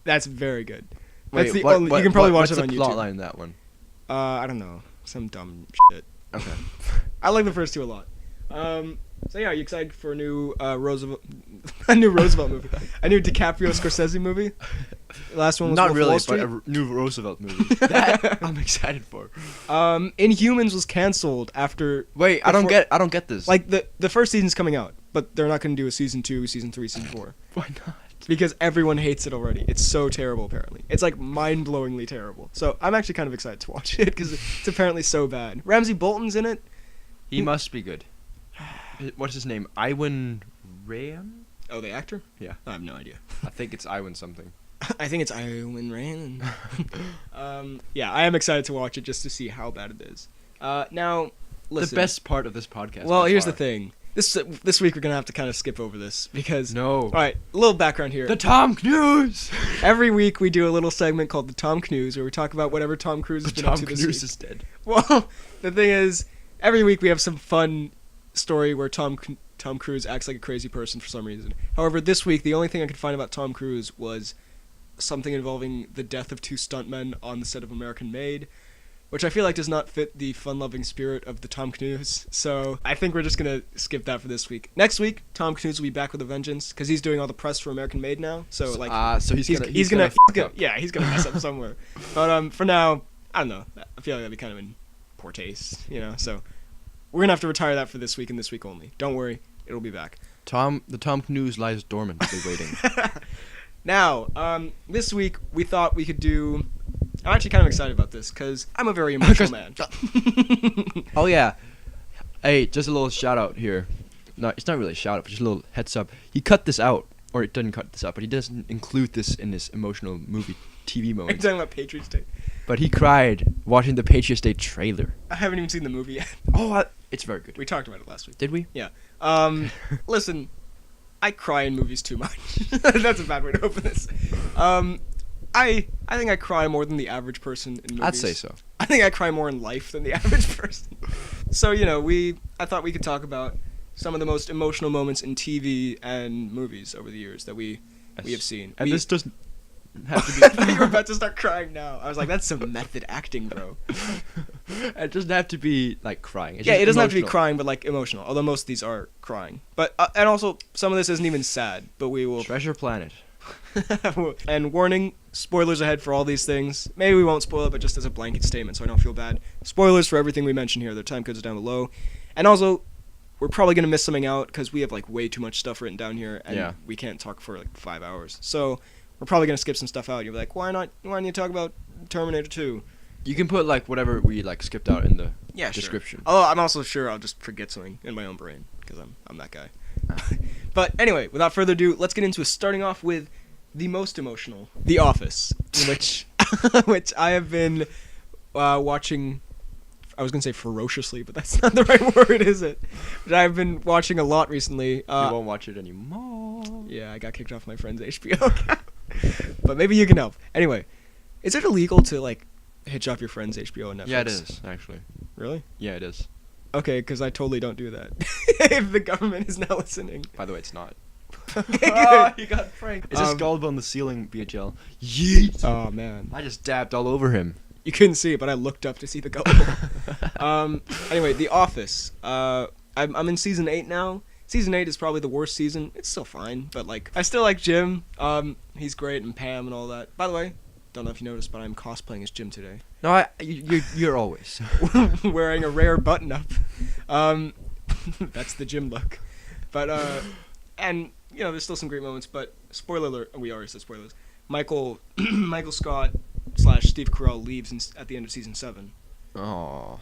A: That's very good. That's the only. You can probably watch it on YouTube.
B: What's the plotline in that one?
A: I don't know. Some dumb shit.
B: Okay.
A: I like the first 2 a lot. So yeah, are you excited for a new Roosevelt, a new Roosevelt movie, a new DiCaprio Scorsese movie? Last one was
B: not
A: Wolf
B: really,
A: Wall Street.
B: but a new Roosevelt movie. That I'm excited for.
A: Inhumans was canceled after.
B: Wait, I don't get this.
A: Like the first season's coming out, but they're not going to do a season 2, season 3, season 4.
B: Why not?
A: Because everyone hates it already. It's so terrible, apparently. It's like mind-blowingly terrible. So I'm actually kind of excited to watch it because it's apparently so bad. Ramsey Bolton's in it.
B: He must be good. What's his name? Iwan Ryan?
A: Oh, the actor?
B: Yeah.
A: I have no idea.
B: I think it's Iwan something.
A: I think it's Iwan Ryan. Yeah, I am excited to watch it just to see how bad it is. Now, listen.
B: The best part of this podcast.
A: Well, here's the thing. This week we're gonna have to kind of skip over this because.
B: No.
A: All right, a little background here.
B: The Tom Cnews.
A: Every week we do a little segment called the Tom Cnews, where we talk about whatever Tom Cruise has been up to this week.
B: Tom Cruise is dead.
A: Well, the thing is, every week we have some fun story where Tom Cruise acts like a crazy person for some reason. However, this week the only thing I could find about Tom Cruise was something involving the death of 2 stuntmen on the set of American Made, which I feel like does not fit the fun-loving spirit of the Tom Cruise. So I think we're just gonna skip that for this week. Next week, Tom Cruise will be back with a vengeance because he's doing all the press for American Made now. So like,
B: so he's gonna
A: mess up somewhere. But for now, I don't know. I feel like that'd be kind of in poor taste, you know. So we're gonna have to retire that for this week and this week only. Don't worry, it'll be back.
B: The Tom Cruise lies dormant, waiting.
A: Now, this week we thought we could do. I'm actually kind of excited about this because I'm a very emotional man.
B: Oh yeah, hey, just a little shout out here. No, it's not really a shout out, but just a little heads up. He cut this out, or it didn't cut this out, but he doesn't include this in his emotional movie TV moment.
A: Are you talking about Patriots Day?
B: But he cried watching the Patriots Day trailer.
A: I haven't even seen the movie yet.
B: Oh, it's very good.
A: We talked about it last week.
B: Did we?
A: Yeah. Listen, I cry in movies too much. That's a bad way to open this. I think I cry more than the average person in movies.
B: I'd say so.
A: I think I cry more in life than the average person. So, you know, I thought we could talk about some of the most emotional moments in TV and movies over the years that we have seen.
B: And this doesn't have to be...
A: I thought you were about to start crying now. I was like, that's some method acting, bro.
B: It doesn't have to be, like, crying. It's
A: yeah,
B: just
A: it doesn't
B: emotional.
A: have to be crying, but, like, emotional. Although most of these are crying. But and also, some of this isn't even sad, but we will...
B: Treasure Planet.
A: And warning, spoilers ahead for all these things. Maybe we won't spoil it, but just as a blanket statement so I don't feel bad. Spoilers for everything we mention here. The time codes are down below. And also, we're probably going to miss something out because we have like way too much stuff written down here and we can't talk for like 5 hours. So we're probably going to skip some stuff out. You'll be like, why don't you talk about Terminator 2?
B: You can put like whatever we like skipped out in the description.
A: Sure. Oh, I'm also sure I'll just forget something in my own brain because I'm that guy. But anyway, without further ado, let's get into it. Starting off with the most emotional, The Office, which I have been watching. I was gonna say ferociously, but that's not the right word, is it? But I've been watching a lot recently.
B: You won't watch it anymore.
A: Yeah, I got kicked off my friend's HBO account. But maybe you can help. Anyway, is it illegal to like hitch off your friend's HBO and Netflix?
B: Yeah, it is actually.
A: Really?
B: Yeah, it is.
A: Okay, because I totally don't do that. If the government is now listening.
B: By the way, it's not.
A: Okay, good.
B: You got pranked. Is this Gold on the ceiling VHL? Yeet!
A: Oh, man.
B: I just dabbed all over him.
A: You couldn't see it, but I looked up to see the gullible. Anyway, The Office. I'm in season 8 now. Season 8 is probably the worst season. It's still fine, but like I still like Jim. He's great, and Pam and all that. By the way, don't know if you noticed, but I'm cosplaying as Jim today.
B: No, you're always
A: wearing a rare button-up. That's the Jim look. But and you know, there's still some great moments. But spoiler alert, we already said spoilers. Michael Michael Scott / Steve Carell leaves at the end of season 7.
B: Oh.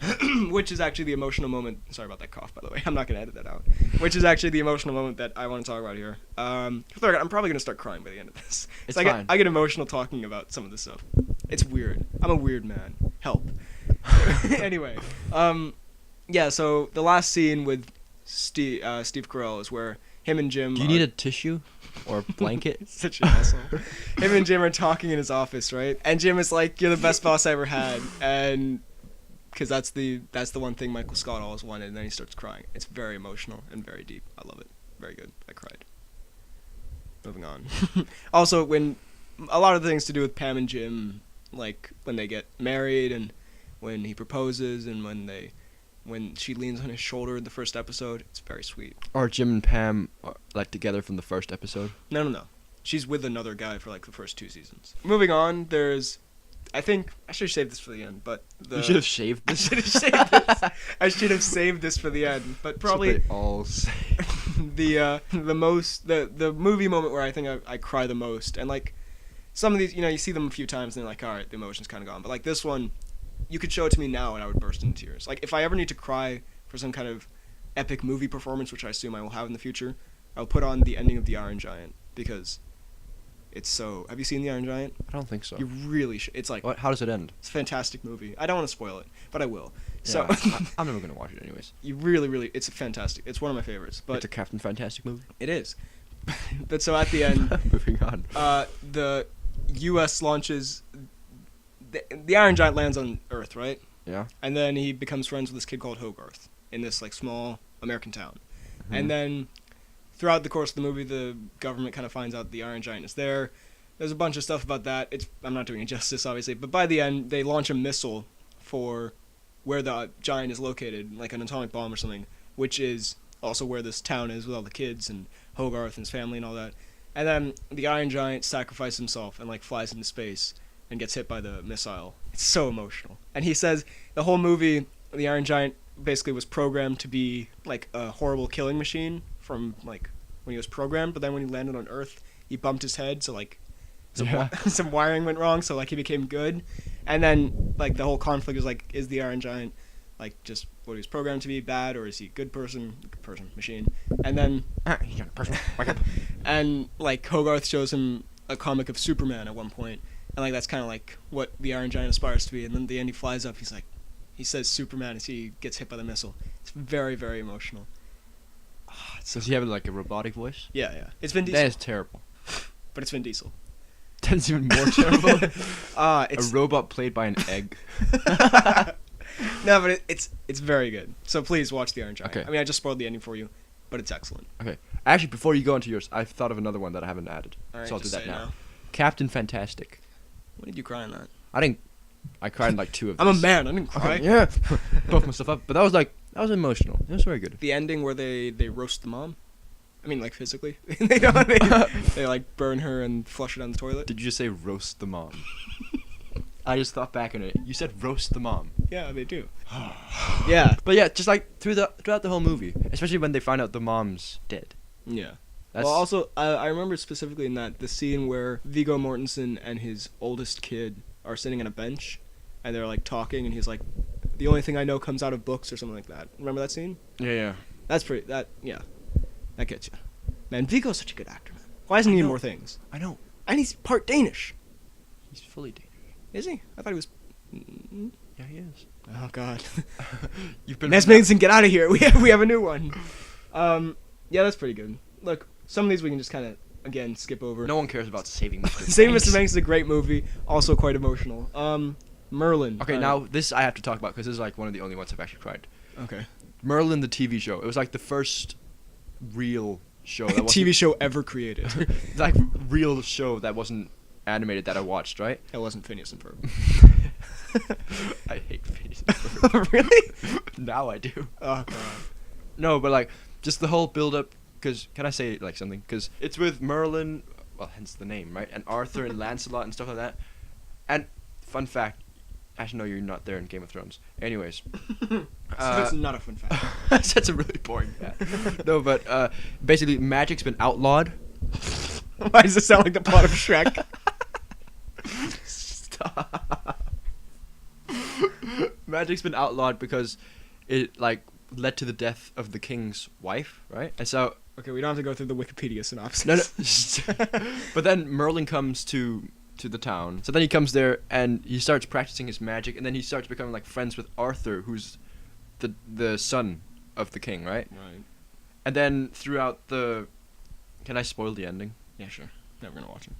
A: Which is actually the emotional moment. Sorry about that cough, by the way. I'm not gonna edit that out. Which is actually the emotional moment that I want to talk about here. I'm probably gonna start crying by the end of this.
B: It's fine.
A: I get emotional talking about some of this stuff. It's weird. I'm a weird man. Help. Anyway, yeah. So the last scene with Steve Carell is where him and Jim.
B: Do you need a tissue or a blanket?
A: Such an asshole. Him and Jim are talking in his office, right? And Jim is like, "You're the best boss I ever had," and because that's the one thing Michael Scott always wanted, and then he starts crying. It's very emotional and very deep. I love it. Very good. I cried. Moving on. Also, when a lot of the things to do with Pam and Jim, like when they get married and when he proposes and when she leans on his shoulder in the first episode, it's very sweet.
B: Or Jim and Pam are, like, together from the first episode?
A: No. She's with another guy for like the first 2 seasons. Moving on, there's... I think I should have saved this for the end, but
B: You should have shaved this.
A: I should have saved this for the end, but probably
B: That's what they all say.
A: the movie moment where I think I cry the most, and like some of these, you see them a few times and they're like, all right, the emotion's kind of gone, but like this one, you could show it to me now and I would burst into tears. Like if I ever need to cry for some kind of epic movie performance, which I assume I will have in the future, I'll put on the ending of The Iron Giant because it's so... Have you seen The Iron Giant?
B: I don't think so.
A: You really should. It's like...
B: What? How does it end?
A: It's a fantastic movie. I don't want to spoil it, but I will.
B: Yeah,
A: So
B: I'm never going to watch it anyways.
A: You really... It's fantastic. It's one of my favorites. But
B: It's a Captain Fantastic movie?
A: It is. But so at the end...
B: Moving on.
A: The U.S. launches... The Iron Giant lands on Earth, right?
B: Yeah.
A: And then he becomes friends with this kid called Hogarth in this like small American town. Mm-hmm. And then throughout the course of the movie, the government kind of finds out the Iron Giant is there. There's a bunch of stuff about that. I'm not doing it justice, obviously. But by the end, they launch a missile for where the giant is located, like an atomic bomb or something, which is also where this town is with all the kids and Hogarth and his family and all that. And then the Iron Giant sacrifices himself and like flies into space and gets hit by the missile. It's so emotional. And he says the whole movie, the Iron Giant basically was programmed to be like a horrible killing machine from like when he was programmed, but then when he landed on Earth, he bumped his head, so like some wiring went wrong, so like he became good. And then like the whole conflict is like, is the Iron Giant like just what he was programmed to be, bad, or is he good person, machine? And then
B: He's not a person. Wake up.
A: and like Hogarth shows him a comic of Superman at one point. And like that's kind of like what the Iron Giant aspires to be. And then at the end he flies up. He says Superman as he gets hit by the missile. It's very, very emotional.
B: Does he have like a robotic voice?
A: Yeah. It's Vin Diesel.
B: That is terrible.
A: But it's Vin Diesel.
B: That's even more terrible.
A: It's
B: a robot played by an egg.
A: No, but it's very good. So please watch the Iron Giant.
B: Okay.
A: I mean, I just spoiled the ending for you, but it's excellent.
B: Okay. Actually, before you go into yours, I've thought of another one that I haven't added.
A: All right,
B: so I'll do
A: just
B: that
A: say
B: now. Captain Fantastic.
A: When did you cry on that?
B: I cried in like 2 of
A: I'm
B: these.
A: a man. I didn't cry.
B: Okay, yeah. Puffed myself up. But that was emotional. It was very good.
A: The ending where they roast the mom. I mean, like physically. they like burn her and flush her down the toilet.
B: Did you just say roast the mom? I just thought back on it. You said roast the mom.
A: Yeah, they do. Yeah.
B: But yeah, just like throughout the whole movie, especially when they find out the mom's dead.
A: Yeah.
B: That's
A: Well, also, I remember specifically in that the scene where Viggo Mortensen and his oldest kid are sitting on a bench, and they're like talking, and he's like, "The only thing I know comes out of books," or something like that. Remember that scene?
B: Yeah.
A: That's pretty. That gets you. Man, Viggo's such a good actor, man. Why isn't he in more things?
B: I know.
A: And he's part Danish.
B: He's fully Danish.
A: Is he? I thought he was.
B: Yeah, he is.
A: Oh God.
B: You've been.
A: Ness Mason, get out of here. We have a new one. Yeah, that's pretty good. Look, some of these we can just kind of again skip over.
B: No one cares about Saving Mr. Banks.
A: Saving Mr. Banks is a great movie, also quite emotional. Merlin.
B: Okay, now this I have to talk about because this is like one of the only ones I've actually cried.
A: Okay.
B: Merlin, the TV show. It was like the first real show that
A: TV show ever created.
B: like real show that wasn't animated that I watched, right?
A: It wasn't Phineas and Ferb.
B: I hate Phineas and Ferb.
A: Really?
B: Now I do.
A: Oh God.
B: No, but like just the whole build up. Because can I say like something? Because it's with Merlin, well, hence the name, right? And Arthur and Lancelot and stuff like that. And fun fact, actually no, you're not there in Game of Thrones. Anyways,
A: So that's not a fun fact.
B: that's a really boring fact. No, but basically magic's been outlawed.
A: Why does it sound like the plot of Shrek?
B: Magic's been outlawed because it like led to the death of the king's wife, right? And so
A: Okay, we don't have to go through the Wikipedia synopsis.
B: no. But then Merlin comes to the town. So then he comes there and he starts practicing his magic, and then he starts becoming like friends with Arthur, who's the son of the king, right?
A: Right.
B: And then throughout the, can I spoil the ending?
A: Yeah, sure. Never gonna watch it.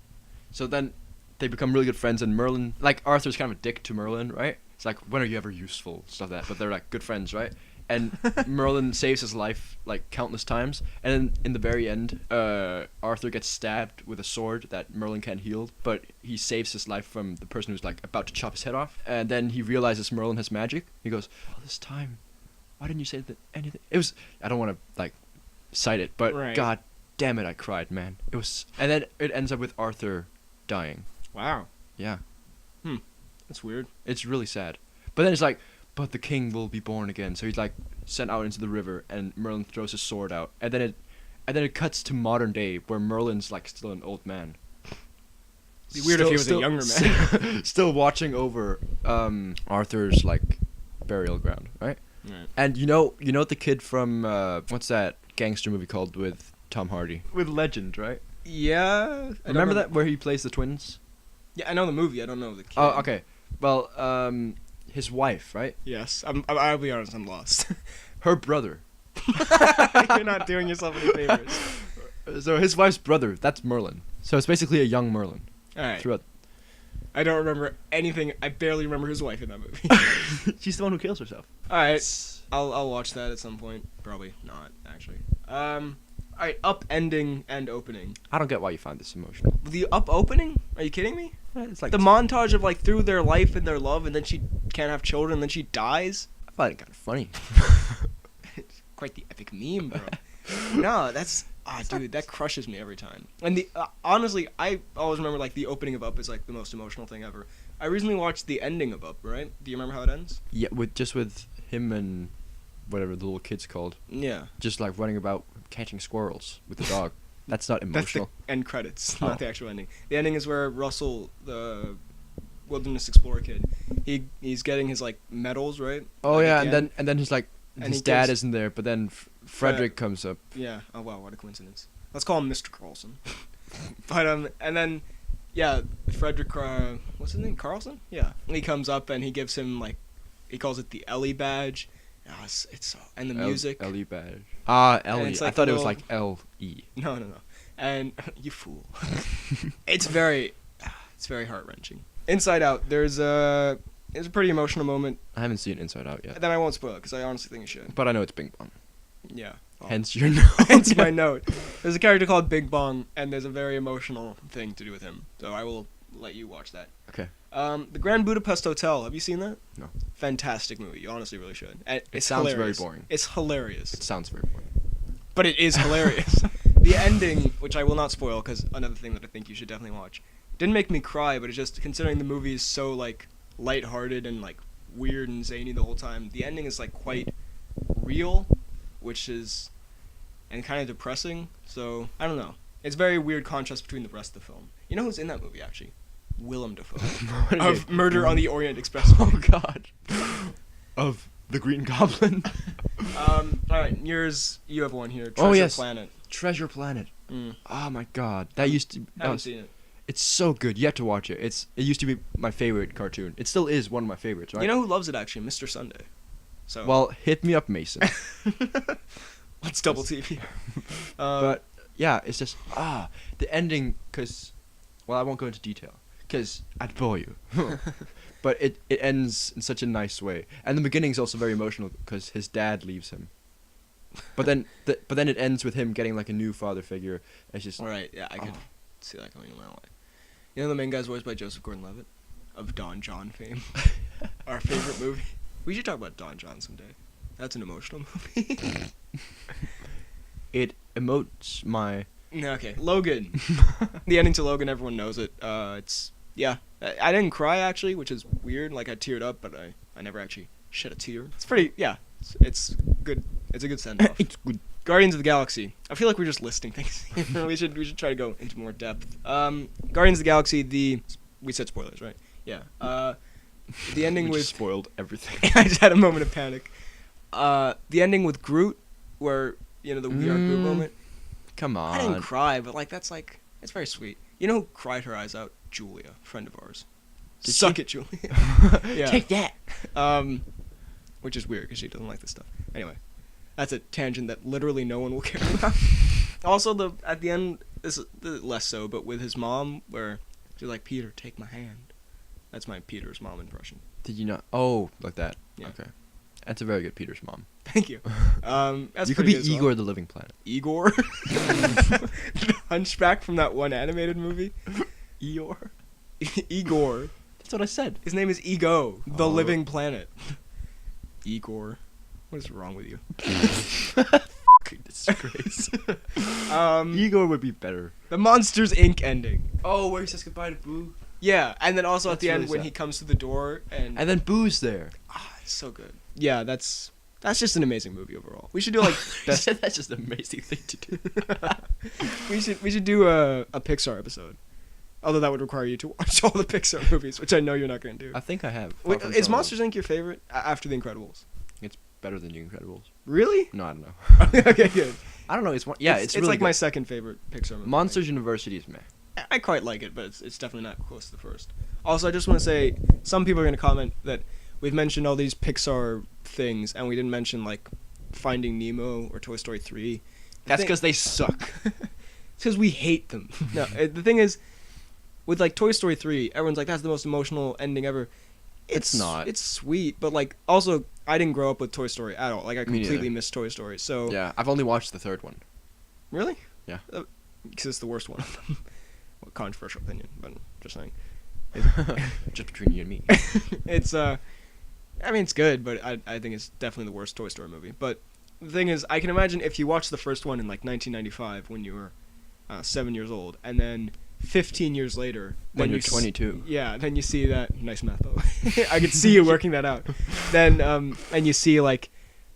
B: So then they become really good friends, and Merlin, like Arthur's kind of a dick to Merlin, right? It's like, when are you ever useful? Stuff like that. But they're like good friends, right? And Merlin saves his life like countless times, and then in the very end, Arthur gets stabbed with a sword that Merlin can't heal, but he saves his life from the person who's like about to chop his head off. And then he realizes Merlin has magic. He goes, all this time, why didn't you say that anything? It was, I don't want to like cite it, but
A: Right.
B: God damn it, I cried, man. It was, and then it ends up with Arthur dying.
A: Wow.
B: Yeah,
A: That's weird.
B: it's really sad. But then it's like, but the king will be born again. So he's like sent out into the river, and Merlin throws his sword out, and then it cuts to modern day where Merlin's like still an old man.
A: It'd be weird if he was a younger man.
B: Still watching over Arthur's like burial ground, right?
A: Right.
B: And you know the kid from what's that gangster movie called with Tom Hardy? With Legend, right?
A: Yeah.
B: Remember that where he plays the twins?
A: Yeah, I know the movie. I don't know the kid.
B: Oh, okay. Well, his wife, right?
A: Yes. I'll be honest. I'm lost.
B: Her brother.
A: You're not doing yourself any favors.
B: So his wife's brother, that's Merlin. So it's basically a young Merlin.
A: All right.
B: Throughout.
A: I don't remember anything. I barely remember his wife in that movie.
B: She's the one who kills herself.
A: All right. I'll watch that at some point. Probably not, actually. All right. Up ending and opening.
B: I don't get why you find this emotional.
A: The up opening? Are you kidding me?
B: It's like
A: The montage of like through their life and their love, and then she can't have children, and then she dies.
B: I find it kind of funny.
A: It's quite the epic meme, bro. No, that's dude, that crushes me every time. And the honestly, I always remember like the opening of Up is like the most emotional thing ever. I recently watched the ending of Up, right? Do you remember how it ends?
B: Yeah, with him and whatever the little kid's called,
A: Yeah.
B: just like running about catching squirrels with the dog. That's not emotional.
A: That's the end credits,
B: Oh.
A: not the actual ending. The ending is where Russell, the wilderness explorer kid, he's getting his like medals, right?
B: Oh
A: Like,
B: yeah,
A: at the end.
B: and then he's like
A: And
B: his
A: he
B: dad
A: gives-
B: isn't there, but then Frederick comes up.
A: Yeah. Oh wow, what a coincidence. Let's call him Mr. Carlson. But and then yeah, Frederick what's his name? Carlson? Yeah. He comes up and he gives him like he calls it the Ellie badge. Oh, it's so and the music.
B: Ellie badge. Ah,
A: And
B: Ellie.
A: it's
B: I
A: like
B: thought
A: a
B: it was
A: little-
B: like L-E.
A: No. And you fool. It's very heart-wrenching. Inside Out, there's a pretty emotional moment
B: I haven't seen Inside Out yet,
A: that I won't spoil because I honestly think you should.
B: but I know it's Bing Bong.
A: Yeah.
B: Hence your note.
A: Hence my note. There's a character called Big Bong, and there's a very emotional thing to do with him. So I will let you watch that.
B: Okay.
A: The Grand Budapest Hotel. Have you seen that?
B: No.
A: Fantastic movie. You honestly really should. And
B: It
A: it's
B: sounds
A: hilarious.
B: very boring.
A: It's hilarious.
B: It sounds very boring.
A: But it is hilarious. The ending, which I will not spoil, because another thing that I think you should definitely watch, didn't make me cry, but it's just considering the movie is so like lighthearted and like weird and zany the whole time. The ending is like quite real, which is and kind of depressing. So I don't know. It's very weird contrast between the rest of the film. You know who's in that movie actually? Willem Dafoe of Murder on the Orient Express.
B: Oh God. Of the Green Goblin.
A: All right, you have one here. Treasure
B: Oh, yes.
A: Planet.
B: Treasure Planet.
A: Mm.
B: Oh my God. That used to.
A: I haven't seen it.
B: It's so good. You have to watch it. It used to be my favorite cartoon. It still is one of my favorites, right?
A: You know who loves it actually? Mr. Sunday. So
B: Well, hit me up, Mason.
A: let's double TV.
B: But yeah, it's just the ending. Well, I won't go into detail because I'd bore you. But it ends in such a nice way, and the beginning is also very emotional because his dad leaves him. But then it ends with him getting like a new father figure. It's just
A: all right, yeah, I could see that going a mile away. You know the main guy's voiced by Joseph Gordon-Levitt of Don John fame. Our favorite movie. We should talk about Don John someday. That's an emotional movie.
B: It emotes my.
A: No, okay, Logan. The ending to Logan, everyone knows it. It's yeah. I didn't cry actually, which is weird. Like I teared up, but I never actually shed a tear. It's pretty yeah. It's good. It's a good send off.
B: It's good.
A: Guardians of the Galaxy. I feel like we're just listing things. we should try to go into more depth. Guardians of the Galaxy. The we said spoilers, right? Yeah. The ending
B: We
A: with
B: just spoiled everything.
A: I just had a moment of panic. The ending with Groot, where the We Are Groot moment.
B: Come on.
A: I didn't cry, but that's it's very sweet. You know who cried her eyes out? Julia, friend of ours.
B: Did
A: Suck
B: she?
A: it, Julia. Yeah.
B: Take that.
A: Which is weird because she doesn't like this stuff. Anyway, that's a tangent that literally no one will care about. Also, at the end, this is less so, but with his mom, where she's like, "Peter, take my hand." That's my Peter's mom impression.
B: Did you not? Oh, like that.
A: Yeah.
B: Okay. That's a very good Peter's mom.
A: Thank you. That's
B: you could
A: pretty
B: be
A: good as well.
B: Igor the Living Planet.
A: Igor? The Hunchback from that one animated movie?
B: Eeyore?
A: Igor.
B: That's what I said.
A: His name is Ego, the
B: Oh.
A: Living Planet. Igor. What is wrong with you?
B: Fucking disgrace. Igor would be better.
A: The Monsters, Inc. ending.
B: Oh, where he says goodbye to Boo.
A: Yeah, and then also at
B: That's
A: the end
B: really
A: when
B: sad.
A: he comes to the door and
B: And then Boo's there.
A: it's so good. Yeah, that's just an amazing movie overall. We should do best.
B: That's just an amazing thing to do.
A: we should do a Pixar episode. Although that would require you to watch all the Pixar movies, which I know you're not going to do.
B: I think I have.
A: Wait,
B: apart from
A: is
B: some of
A: Monsters Inc. your favorite after The Incredibles?
B: them. It's better than The Incredibles.
A: Really?
B: No, I don't know.
A: Okay, good.
B: I don't know. It's one. Yeah, it's really
A: like
B: good.
A: my second favorite Pixar movie.
B: Monsters University is meh.
A: I quite like it, but it's definitely not close to the first. Also, I just want to say, some people are going to comment that we've mentioned all these Pixar things, and we didn't mention, like, Finding Nemo or Toy Story 3.
B: That's because they suck.
A: It's because we hate them. No, the thing is, with, like, Toy Story 3, everyone's like, that's the most emotional ending ever.
B: It's not.
A: It's sweet, but, like, also, I didn't grow up with Toy Story at all. Like, I
B: Me
A: completely
B: neither.
A: missed Toy Story, so...
B: Yeah, I've only watched the third one.
A: Really?
B: Yeah.
A: Because it's the worst one of them. Well, controversial opinion, but just saying.
B: Just between you and me.
A: It's I mean it's good, but I think it's definitely the worst Toy Story movie. But the thing is, I can imagine if you watched the first one in like 1995 when you were 7 years old, and then 15 years later
B: When
A: then
B: you're 22.
A: Yeah, then you see that nice math by the way. I could see you working that out. Then and you see like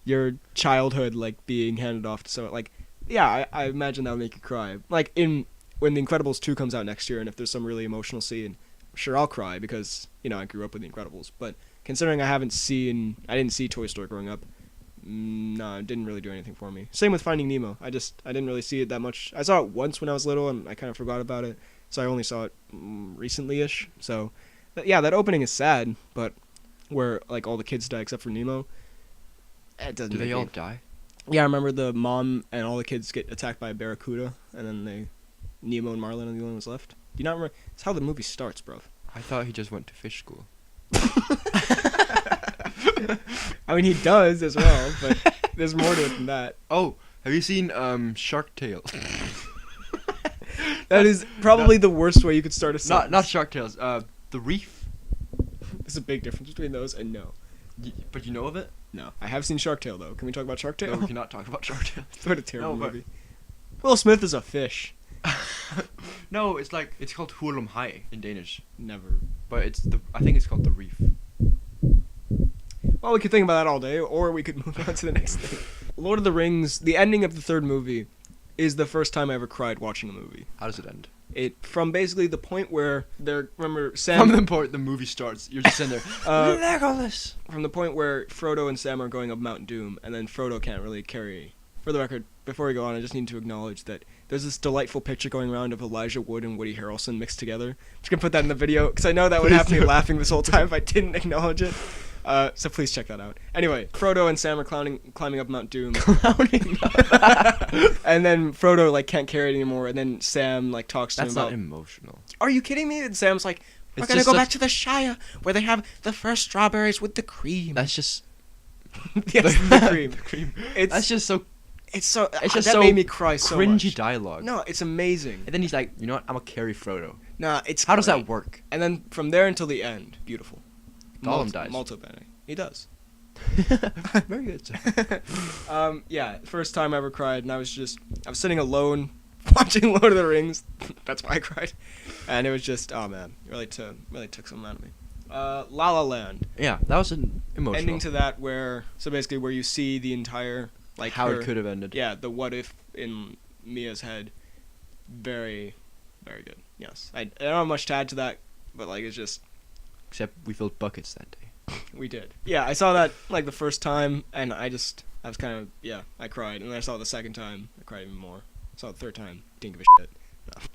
A: your childhood like being handed off to someone like I imagine that would make you cry. Like when The Incredibles 2 comes out next year, and if there's some really emotional scene, sure I'll cry because I grew up with The Incredibles. But considering I didn't see Toy Story growing up, no, it didn't really do anything for me. Same with Finding Nemo. I didn't really see it that much. I saw it once when I was little, and I kind of forgot about it. So I only saw it recently-ish. So, yeah, that opening is sad, but where like all the kids die except for Nemo, it doesn't.
B: Do they
A: make
B: all
A: me-
B: die?
A: Yeah, I remember the mom and all the kids get attacked by a barracuda, and then Nemo and Marlin are the only ones left. Do you not remember? It's how the movie starts, bro.
B: I thought he just went to fish school.
A: I mean, he does as well, but there's more to it than that.
B: Oh, have you seen Shark Tale?
A: That is probably the worst way you could start a sentence.
B: not Shark Tales. The Reef.
A: There's a big difference between those and no.
B: But you know of it?
A: No. I have seen Shark Tale, though. Can we talk about Shark Tale?
B: No, we cannot talk about Shark Tale.
A: What a terrible
B: No, but-
A: movie. Will Smith is a fish.
B: No, it's called Hurlum Hai in Danish,
A: Never.
B: but I think it's called The Reef.
A: Well, we could think about that all day, or we could move on to the next thing. Lord of the Rings, the ending of the third movie, is the first time I ever cried watching a movie.
B: How does it end?
A: From basically the point where remember Sam...
B: From the point the movie starts, you're just sitting there. Legolas.
A: From the point where Frodo and Sam are going up Mount Doom, and then Frodo can't really carry... For the record, before we go on, I just need to acknowledge that there's this delightful picture going around of Elijah Wood and Woody Harrelson mixed together. I'm just gonna put that in the video, because I know that would have me laughing this whole time if I didn't acknowledge it. So please check that out. Anyway, Frodo and Sam are climbing up Mount Doom.
B: Clowning.
A: And then Frodo, like, can't carry it anymore, and then Sam, like, talks to
B: That's
A: him about...
B: not emotional.
A: Are you kidding me? And Sam's like, we're
B: It's
A: gonna
B: just
A: go
B: such-
A: back to the Shire, where they have the first strawberries with the cream.
B: That's just.
A: Yes, the cream.
B: The cream.
A: It's
B: That's just so
A: It's so.
B: It's just
A: that
B: so
A: made me cry so
B: cringy
A: much.
B: dialogue.
A: No, it's amazing.
B: And then he's like, you know what? I'm gonna carry Frodo.
A: Nah, it's.
B: How does
A: great.
B: that work?
A: And then from there until the end, beautiful.
B: Gollum dies.
A: Molto bene. He does.
B: Very good. Sir.
A: Yeah, first time I ever cried, and I was sitting alone watching Lord of the Rings. That's why I cried, and it was just, oh man, it really took something out of me. La La Land.
B: Yeah, that was an emotional.
A: Ending to that where you see the entire like
B: how
A: her,
B: it could have ended.
A: Yeah, the what if in Mia's head. Very, very good. Yes, I don't have much to add to that but like it's just
B: Except we filled buckets that day.
A: we did. Yeah, I saw that like the first time, and I was kind of I cried, and then I saw it the second time, I cried even more. Saw it the third time, didn't give a shit.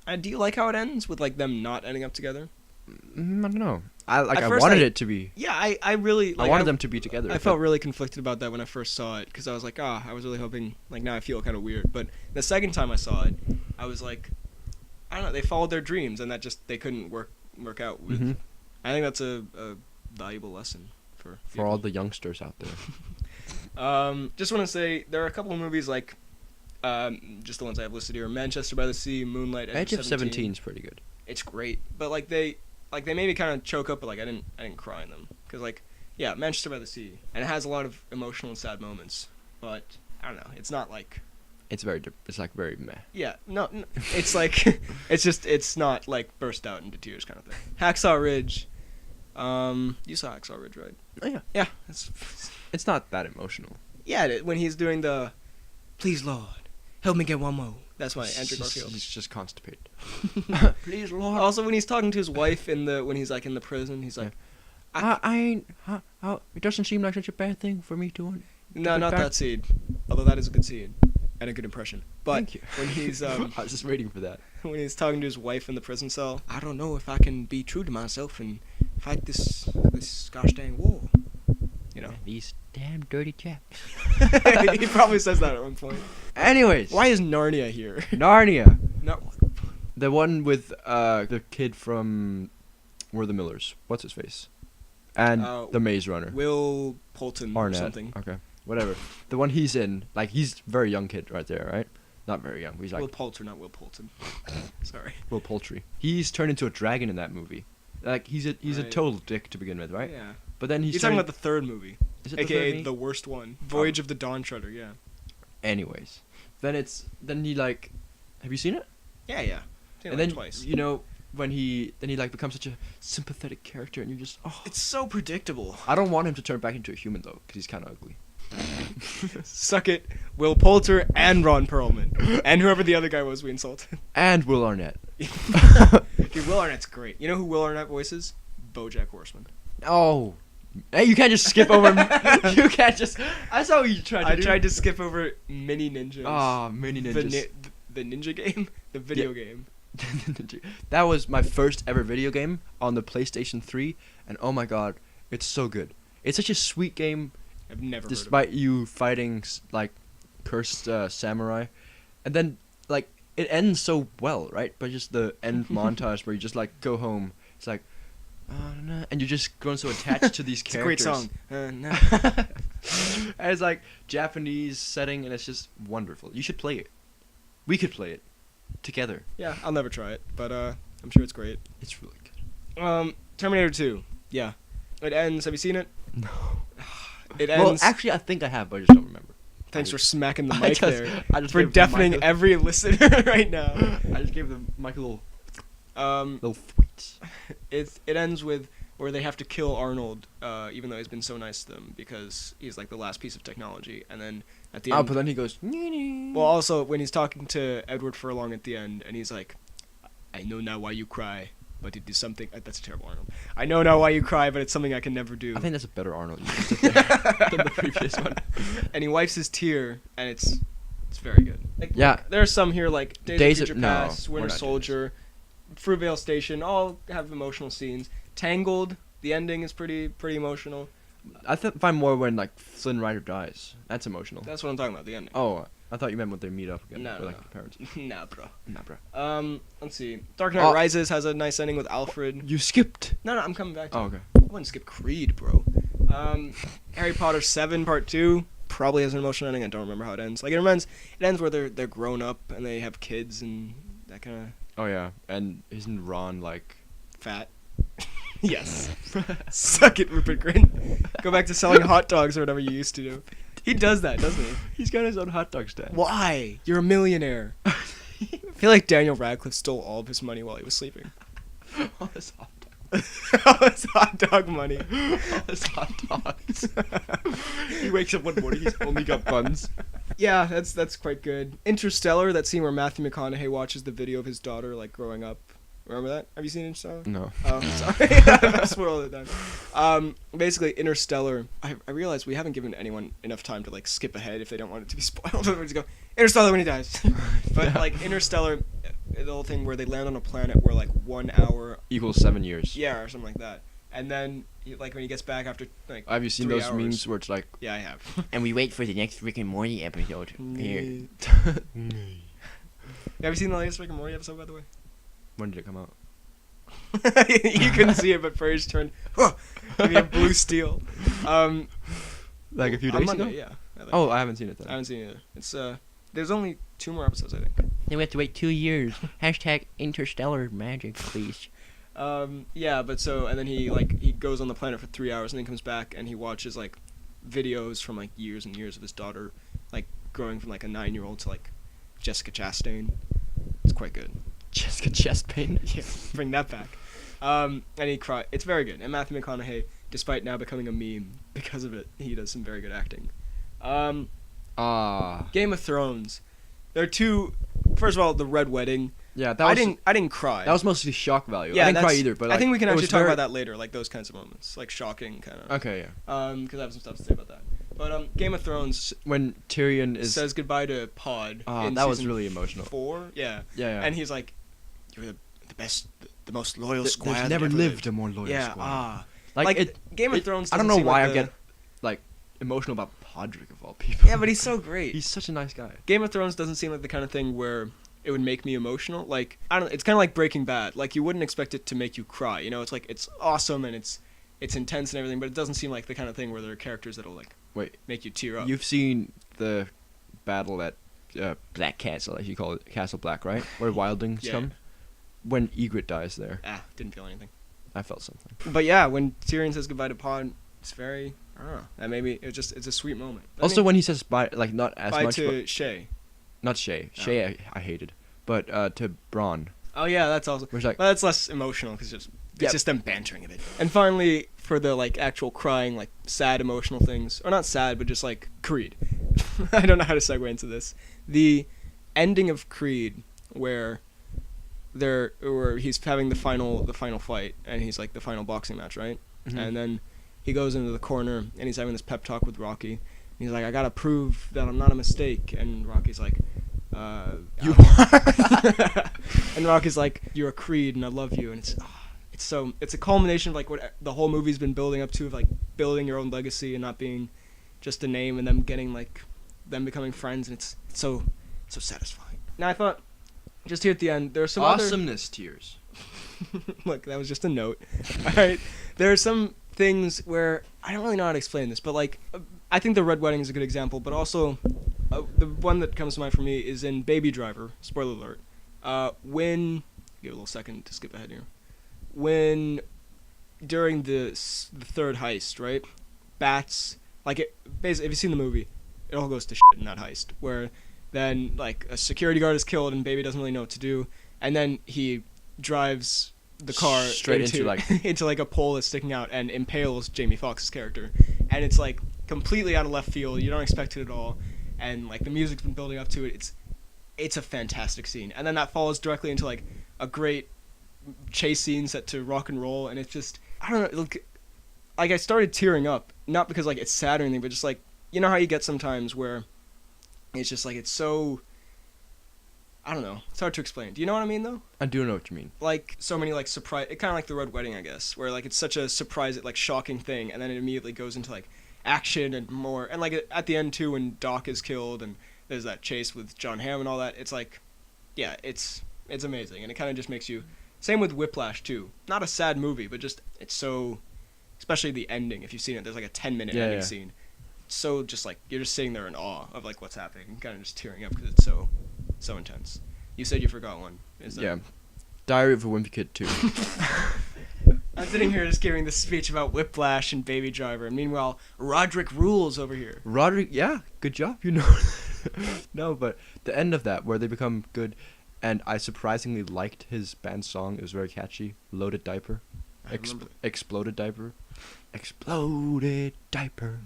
A: No. Do you like how it ends with like them not ending up together?
B: I don't know. I wanted it to be.
A: Yeah, I really. Like,
B: I wanted them to be together.
A: I felt really conflicted about that when I first saw it because I was like, I was really hoping. Like now I feel kind of weird, but the second time I saw it, I was like, I don't know. They followed their dreams, and that just they couldn't work out with.
B: Mm-hmm.
A: I think that's a valuable lesson for
B: all the youngsters out there.
A: Just want to say there are a couple of movies like, just the ones I have listed here: Manchester by the Sea, Moonlight,
B: Edge of 17 is pretty good.
A: It's great, but like they made me kind of choke up, but like I didn't cry in them because like Manchester by the Sea, and it has a lot of emotional and sad moments, but I don't know, it's not like
B: it's like very meh.
A: Yeah, no, it's like it's not like burst out into tears kind of thing. Hacksaw Ridge, you saw Hacksaw Ridge, right?
B: Oh yeah,
A: yeah,
B: it's not that emotional.
A: Yeah, when he's doing the, please Lord, help me get one more. That's why Andrew Garfield.
B: He's just constipated. Please Lord.
A: Also, when he's talking to his wife when he's like in the prison, he's like,
B: it doesn't seem like such a bad thing for me to.
A: No, not that scene. Although that is a good scene and a good impression. But
B: thank you.
A: When he's
B: I was just waiting for that.
A: When he's talking to his wife in the prison cell, I don't know if I can be true to myself and fight this gosh dang war. You know,
B: these damn dirty chaps.
A: He probably says that at one point.
B: Anyways,
A: why is Narnia here?
B: Narnia.
A: No.
B: The one with the kid from We're the Millers. What's his face? And the Maze Runner.
A: Will Poulton
B: Arnett.
A: Or something.
B: Okay. Whatever. The one he's in, like he's a very young kid right there, right? Not very young. He's like
A: Will Poulter, not Will Poulton. Sorry.
B: Will Poultry. He's turned into a dragon in that movie. Like he's a total dick to begin with, right?
A: Yeah.
B: But then
A: he's talking about the third movie.
B: Is it
A: AKA the worst one. Voyage of the Dawn Treader, yeah.
B: Anyways. Then he like, have you seen it?
A: Yeah. Seen
B: and
A: it
B: then
A: twice.
B: You know when he like becomes such a sympathetic character, and you're just
A: it's so predictable.
B: I don't want him to turn back into a human though, because he's kind of ugly.
A: Suck it, Will Poulter and Ron Perlman, and whoever the other guy was we insulted.
B: And Will Arnett.
A: Dude, Will Arnett's great. You know who Will Arnett voices? BoJack Horseman.
B: Oh. Hey, you can't just skip over. You can't just. I saw what you tried to do.
A: I tried to skip over Mini Ninjas.
B: Ah, Mini Ninjas.
A: The ninja game? The video game.
B: That was my first ever video game on the PlayStation 3, and oh my god, it's so good. It's such a sweet game.
A: I've never
B: despite you fighting like cursed samurai, and then like it ends so well, right? But just the end montage where you just like go home. It's like. And you're just growing so attached to these characters.
A: It's a great song.
B: And it's like Japanese setting, and it's just wonderful. You should play it. We could play it together.
A: Yeah, I'll never try it, but I'm sure it's great.
B: It's really good.
A: Terminator 2. Yeah, it ends. Have you seen it?
B: No.
A: It ends.
B: Well, actually, I think I have, but I just don't remember.
A: Thanks for smacking the mic there.
B: I just
A: for deafening every listener right now.
B: I just gave the mic a little thwits.
A: It ends with where they have to kill Arnold, even though he's been so nice to them because he's like the last piece of technology. And then at the end,
B: but then he goes.
A: Well, also when he's talking to Edward Furlong at the end, and he's like, "I know now why you cry, but it is something." That's a terrible Arnold. I know now why you cry, but it's something I can never do.
B: I think that's a better Arnold than the previous one.
A: And he wipes his tear, and it's very good. Like,
B: yeah,
A: look, there are some here like Days of Future Past, Winter Soldier. Fruitvale Station all have emotional scenes. Tangled, the ending is pretty emotional.
B: I find more when like Flynn Rider dies. That's emotional.
A: That's what I'm talking about. The ending.
B: Oh, I thought you meant when they meet up again.
A: No,
B: with, like, the parents.
A: Nah, bro.
B: Let's
A: see. Dark Knight Rises has a nice ending with Alfred.
B: You skipped.
A: No, I'm coming back to it.
B: Okay.
A: I wouldn't skip Creed, bro. Harry Potter 7 Part 2 probably has an emotional ending. I don't remember how it ends. Like it ends where they're grown up and they have kids and that kind of.
B: Oh yeah, and isn't Ron like
A: fat? Yes. Suck it, Rupert Grint. Go back to selling hot dogs or whatever you used to do. He does that, doesn't he?
B: He's got his own hot dog stand.
A: Why? You're a millionaire. I feel like Daniel Radcliffe stole all of his money while he was sleeping.
B: All his hot dogs.
A: All his hot dog money.
B: All his hot dogs. He wakes up one morning, he's only got buns.
A: Yeah, that's quite good. Interstellar, that scene where Matthew McConaughey watches the video of his daughter like growing up. Remember that? Have you seen Interstellar?
B: No.
A: Oh, sorry. I spoiled it then. Basically, Interstellar. I realize we haven't given anyone enough time to like skip ahead if they don't want it to be spoiled. We just go Interstellar when he dies. But like Interstellar, the whole thing where they land on a planet where like 1 hour
B: equals 7 years.
A: Yeah, or something like that. And then like when he gets back after like.
B: Have you seen
A: 3
B: those
A: hours,
B: memes where it's like?
A: Yeah, I have.
C: And we wait for the next Rick and Morty episode. Here.
A: Have you seen the latest Rick and Morty episode, by the way?
B: When did it come out?
A: You couldn't see it, but Prairie turned. Give me a blue steel.
B: Like a few days ago.
A: Yeah.
B: Oh, I haven't seen it then.
A: I haven't seen it either. It's there's only 2 more episodes, I think.
C: Then we have to wait 2 years. Hashtag Interstellar magic, please.
A: Yeah, but so and then he goes on the planet for 3 hours and then comes back and he watches like videos from like years and years of his daughter like growing from like a 9-year-old to like Jessica Chastain. It's quite good.
B: Jessica Chastain.
A: Yeah, bring that back. And he cried. It's very good. And Matthew McConaughey, despite now becoming a meme because of it, he does some very good acting. Game of Thrones. There are 2. First of all, the Red Wedding.
B: Yeah, that was.
A: I didn't cry.
B: That was mostly shock value.
A: Yeah,
B: I didn't cry either, but like,
A: I think we can
B: it
A: actually
B: was
A: talk
B: very-
A: about that later, like those kinds of moments, like shocking kind of.
B: Okay, yeah.
A: Because I have some stuff to say about that. But Game of Thrones
B: When Tyrion
A: says goodbye to Pod. In
B: that was
A: season
B: really emotional.
A: 4, yeah.
B: Yeah.
A: And he's like, "You're the best, the most loyal squire
B: There's
A: that
B: never
A: ever
B: lived a more loyal
A: Yeah.
B: squire.
A: Like Game of Thrones.
B: I don't
A: doesn't
B: know
A: seem
B: why
A: like
B: I get like emotional about Podrick of all people.
A: Yeah, but he's so great.
B: He's such a nice guy.
A: Game of Thrones doesn't seem like the kind of thing where it would make me emotional. Like I don't. It's kind of like Breaking Bad. Like you wouldn't expect it to make you cry. You know, it's like it's awesome and it's intense and everything, but it doesn't seem like the kind of thing where there are characters that'll like make you tear up.
B: You've seen the battle at Black Castle, as you call it, Castle Black, right? Where wildlings
A: Yeah.
B: come. When Ygritte dies there,
A: Didn't feel anything.
B: I felt something.
A: But yeah, when Tyrion says goodbye to Pod, it's very. I don't know. That maybe it's a sweet moment.
B: Also, when he says bye, like not as
A: bye
B: much.
A: to Shay.
B: Not Shay.
A: Oh.
B: Shay I hated, but to Bronn.
A: Oh yeah, that's also.
B: Which like.
A: Well, that's less emotional because it's just them bantering a bit. And finally, for the like actual crying, like sad emotional things, or not sad, but just like Creed. I don't know how to segue into this. The ending of Creed, where he's having the final fight, and he's like the final boxing match, right?
B: Mhm.
A: And then he goes into the corner and he's having this pep talk with Rocky. And he's like, "I gotta prove that I'm not a mistake," and Rocky's like, "You are." And Rocky's like, "You're a Creed, and I love you." And it's a culmination of like what the whole movie's been building up to, of like building your own legacy and not being just a name, and them getting like them becoming friends, and it's so satisfying. Now I thought, just here at the end, there are some
B: Awesomeness tears.
A: Look, that was just a note. All right, there are some things where I don't really know how to explain this, but like I think the Red Wedding is a good example, but also the one that comes to mind for me is in Baby Driver. Spoiler alert. When give a little second to skip ahead here. When during the third heist, right? Bats like it. Basically, if you've seen the movie, it all goes to shit in that heist. Where then like a security guard is killed and Baby doesn't really know what to do, and then he drives the car
B: straight into like
A: into like a pole that's sticking out and impales Jamie Foxx's character, and it's like completely out of left field. You don't expect it at all, and like the music's been building up to it. It's a fantastic scene, and then that follows directly into like a great chase scene set to rock and roll, and it's just I don't know. Like I started tearing up, not because like it's sad or anything, but just like you know how you get sometimes where it's just like it's so. I don't know. It's hard to explain. Do you know what I mean, though?
B: I do know what you mean.
A: Like, so many, like, surprise... It kind of like the Red Wedding, I guess, where, like, it's such a surprise, like, shocking thing, and then it immediately goes into, like, action and more... And, like, at the end, too, when Doc is killed and there's that chase with John Hamm and all that, it's, like... Yeah, it's amazing, and it kind of just makes you... Same with Whiplash, too. Not a sad movie, but just... It's so... Especially the ending, if you've seen it, there's, like, a 10-minute ending scene. So just, like, you're just sitting there in awe of, like, what's happening, and kind of just tearing up because it's so intense. You said you forgot one. Is that...
B: Yeah. Diary of a Wimpy Kid 2.
A: I'm sitting here just giving this speech about Whiplash and Baby Driver, and meanwhile, Roderick rules over here.
B: Roderick, yeah, good job, you know. No, but the end of that, where they become good, and I surprisingly liked his band song. It was very catchy. Loaded Diaper. Exploded Diaper. Exploded Diaper.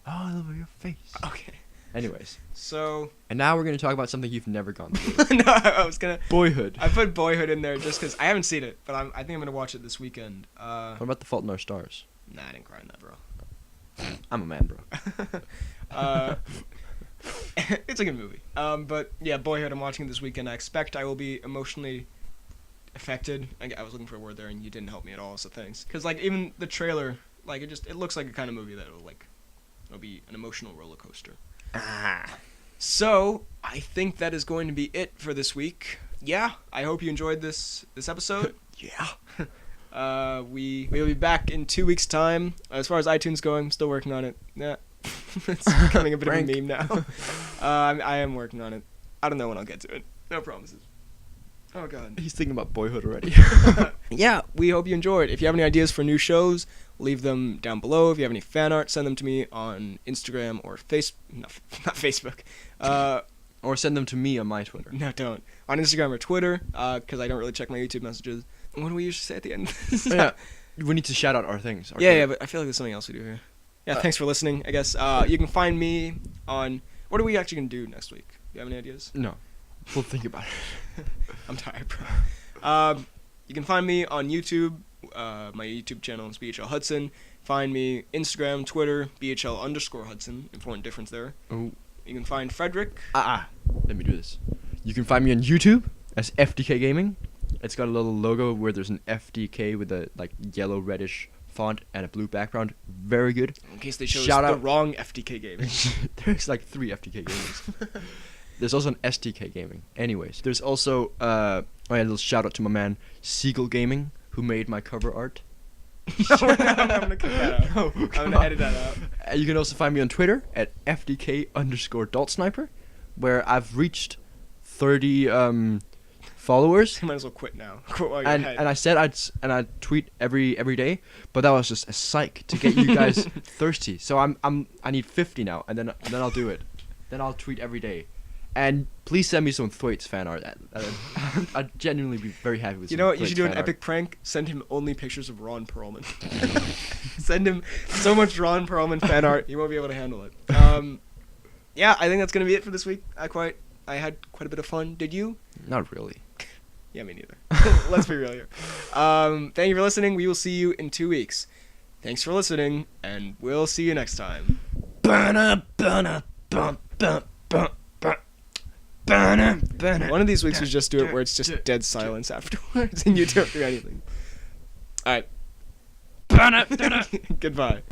B: All over your face.
A: Okay.
B: Anyways,
A: So
B: and now we're gonna talk about something you've never gone through.
A: no, I was gonna.
B: Boyhood.
A: I put Boyhood in there just because I haven't seen it, but I think I'm gonna watch it this weekend.
B: What about The Fault in Our Stars?
A: Nah, I didn't cry in that, bro.
B: I'm a man, bro.
A: It's a good movie. But yeah, Boyhood. I'm watching it this weekend. I expect I will be emotionally affected. I was looking for a word there, and you didn't help me at all. So thanks. Because like even the trailer, like it looks like a kind of movie that it'll be an emotional roller coaster. So I think that is going to be it for this week. Yeah, I hope you enjoyed this episode.
B: Yeah.
A: We will be back in 2 weeks' time. As far as iTunes going, I'm still working on it. Yeah, it's becoming a bit of a meme now. I am working on it. I don't know when I'll get to it. No promises. Oh god.
B: He's thinking about Boyhood already.
A: Yeah, we hope you enjoyed. If you have any ideas for new shows, leave them down below. If you have any fan art, send them to me on Instagram or not Facebook.
B: Or send them to me on my Twitter.
A: No, don't. On Instagram or Twitter, because I don't really check my YouTube messages. What do we usually say at the end?
B: Yeah. We need to shout out our things.
A: Yeah, but I feel like there's something else we do here. Yeah, thanks for listening, I guess. You can find me on... What are we actually going to do next week? Do you have any ideas?
B: No. We'll think about it.
A: I'm tired, bro. You can find me on YouTube. My YouTube channel is BHL Hudson. Find me Instagram, Twitter, BHL_Hudson. Important difference there.
B: Oh.
A: You can find Frederick.
B: Let me do this. You can find me on YouTube as FDK Gaming. It's got a little logo where there's an FDK with a yellow reddish font and a blue background. Very good.
A: In case they chose
B: Shout
A: the
B: out.
A: wrong FDK Gaming.
B: There's 3 FDK Gamings. There's also an STK Gaming. Anyways, there's also a little shout out to my man Seagull Gaming, who made my cover art.
A: No, I'm gonna cut that out.
B: No,
A: I'm gonna edit that out.
B: You can also find me on Twitter at FDK_DaltSniper, where I've reached 30 followers.
A: You might as well quit now. Quit while you're ahead.
B: And I said I'd tweet every day, but that was just a psych to get you guys thirsty. So I need 50 now, and then I'll do it. Then I'll tweet every day. And please send me some Thwaites fan art. I'd genuinely be very happy with.
A: You know what? You should do an epic prank. Send him only pictures of Ron Perlman. Send him so much Ron Perlman fan art, he won't be able to handle it. Yeah, I think that's gonna be it for this week. I had quite a bit of fun. Did you?
B: Not really.
A: Yeah, me neither. Let's be real here. Thank you for listening. We will see you in 2 weeks. Thanks for listening, and we'll see you next time. One of these weeks we just do it where it's just dead silence afterwards and you don't do anything. Alright. Goodbye.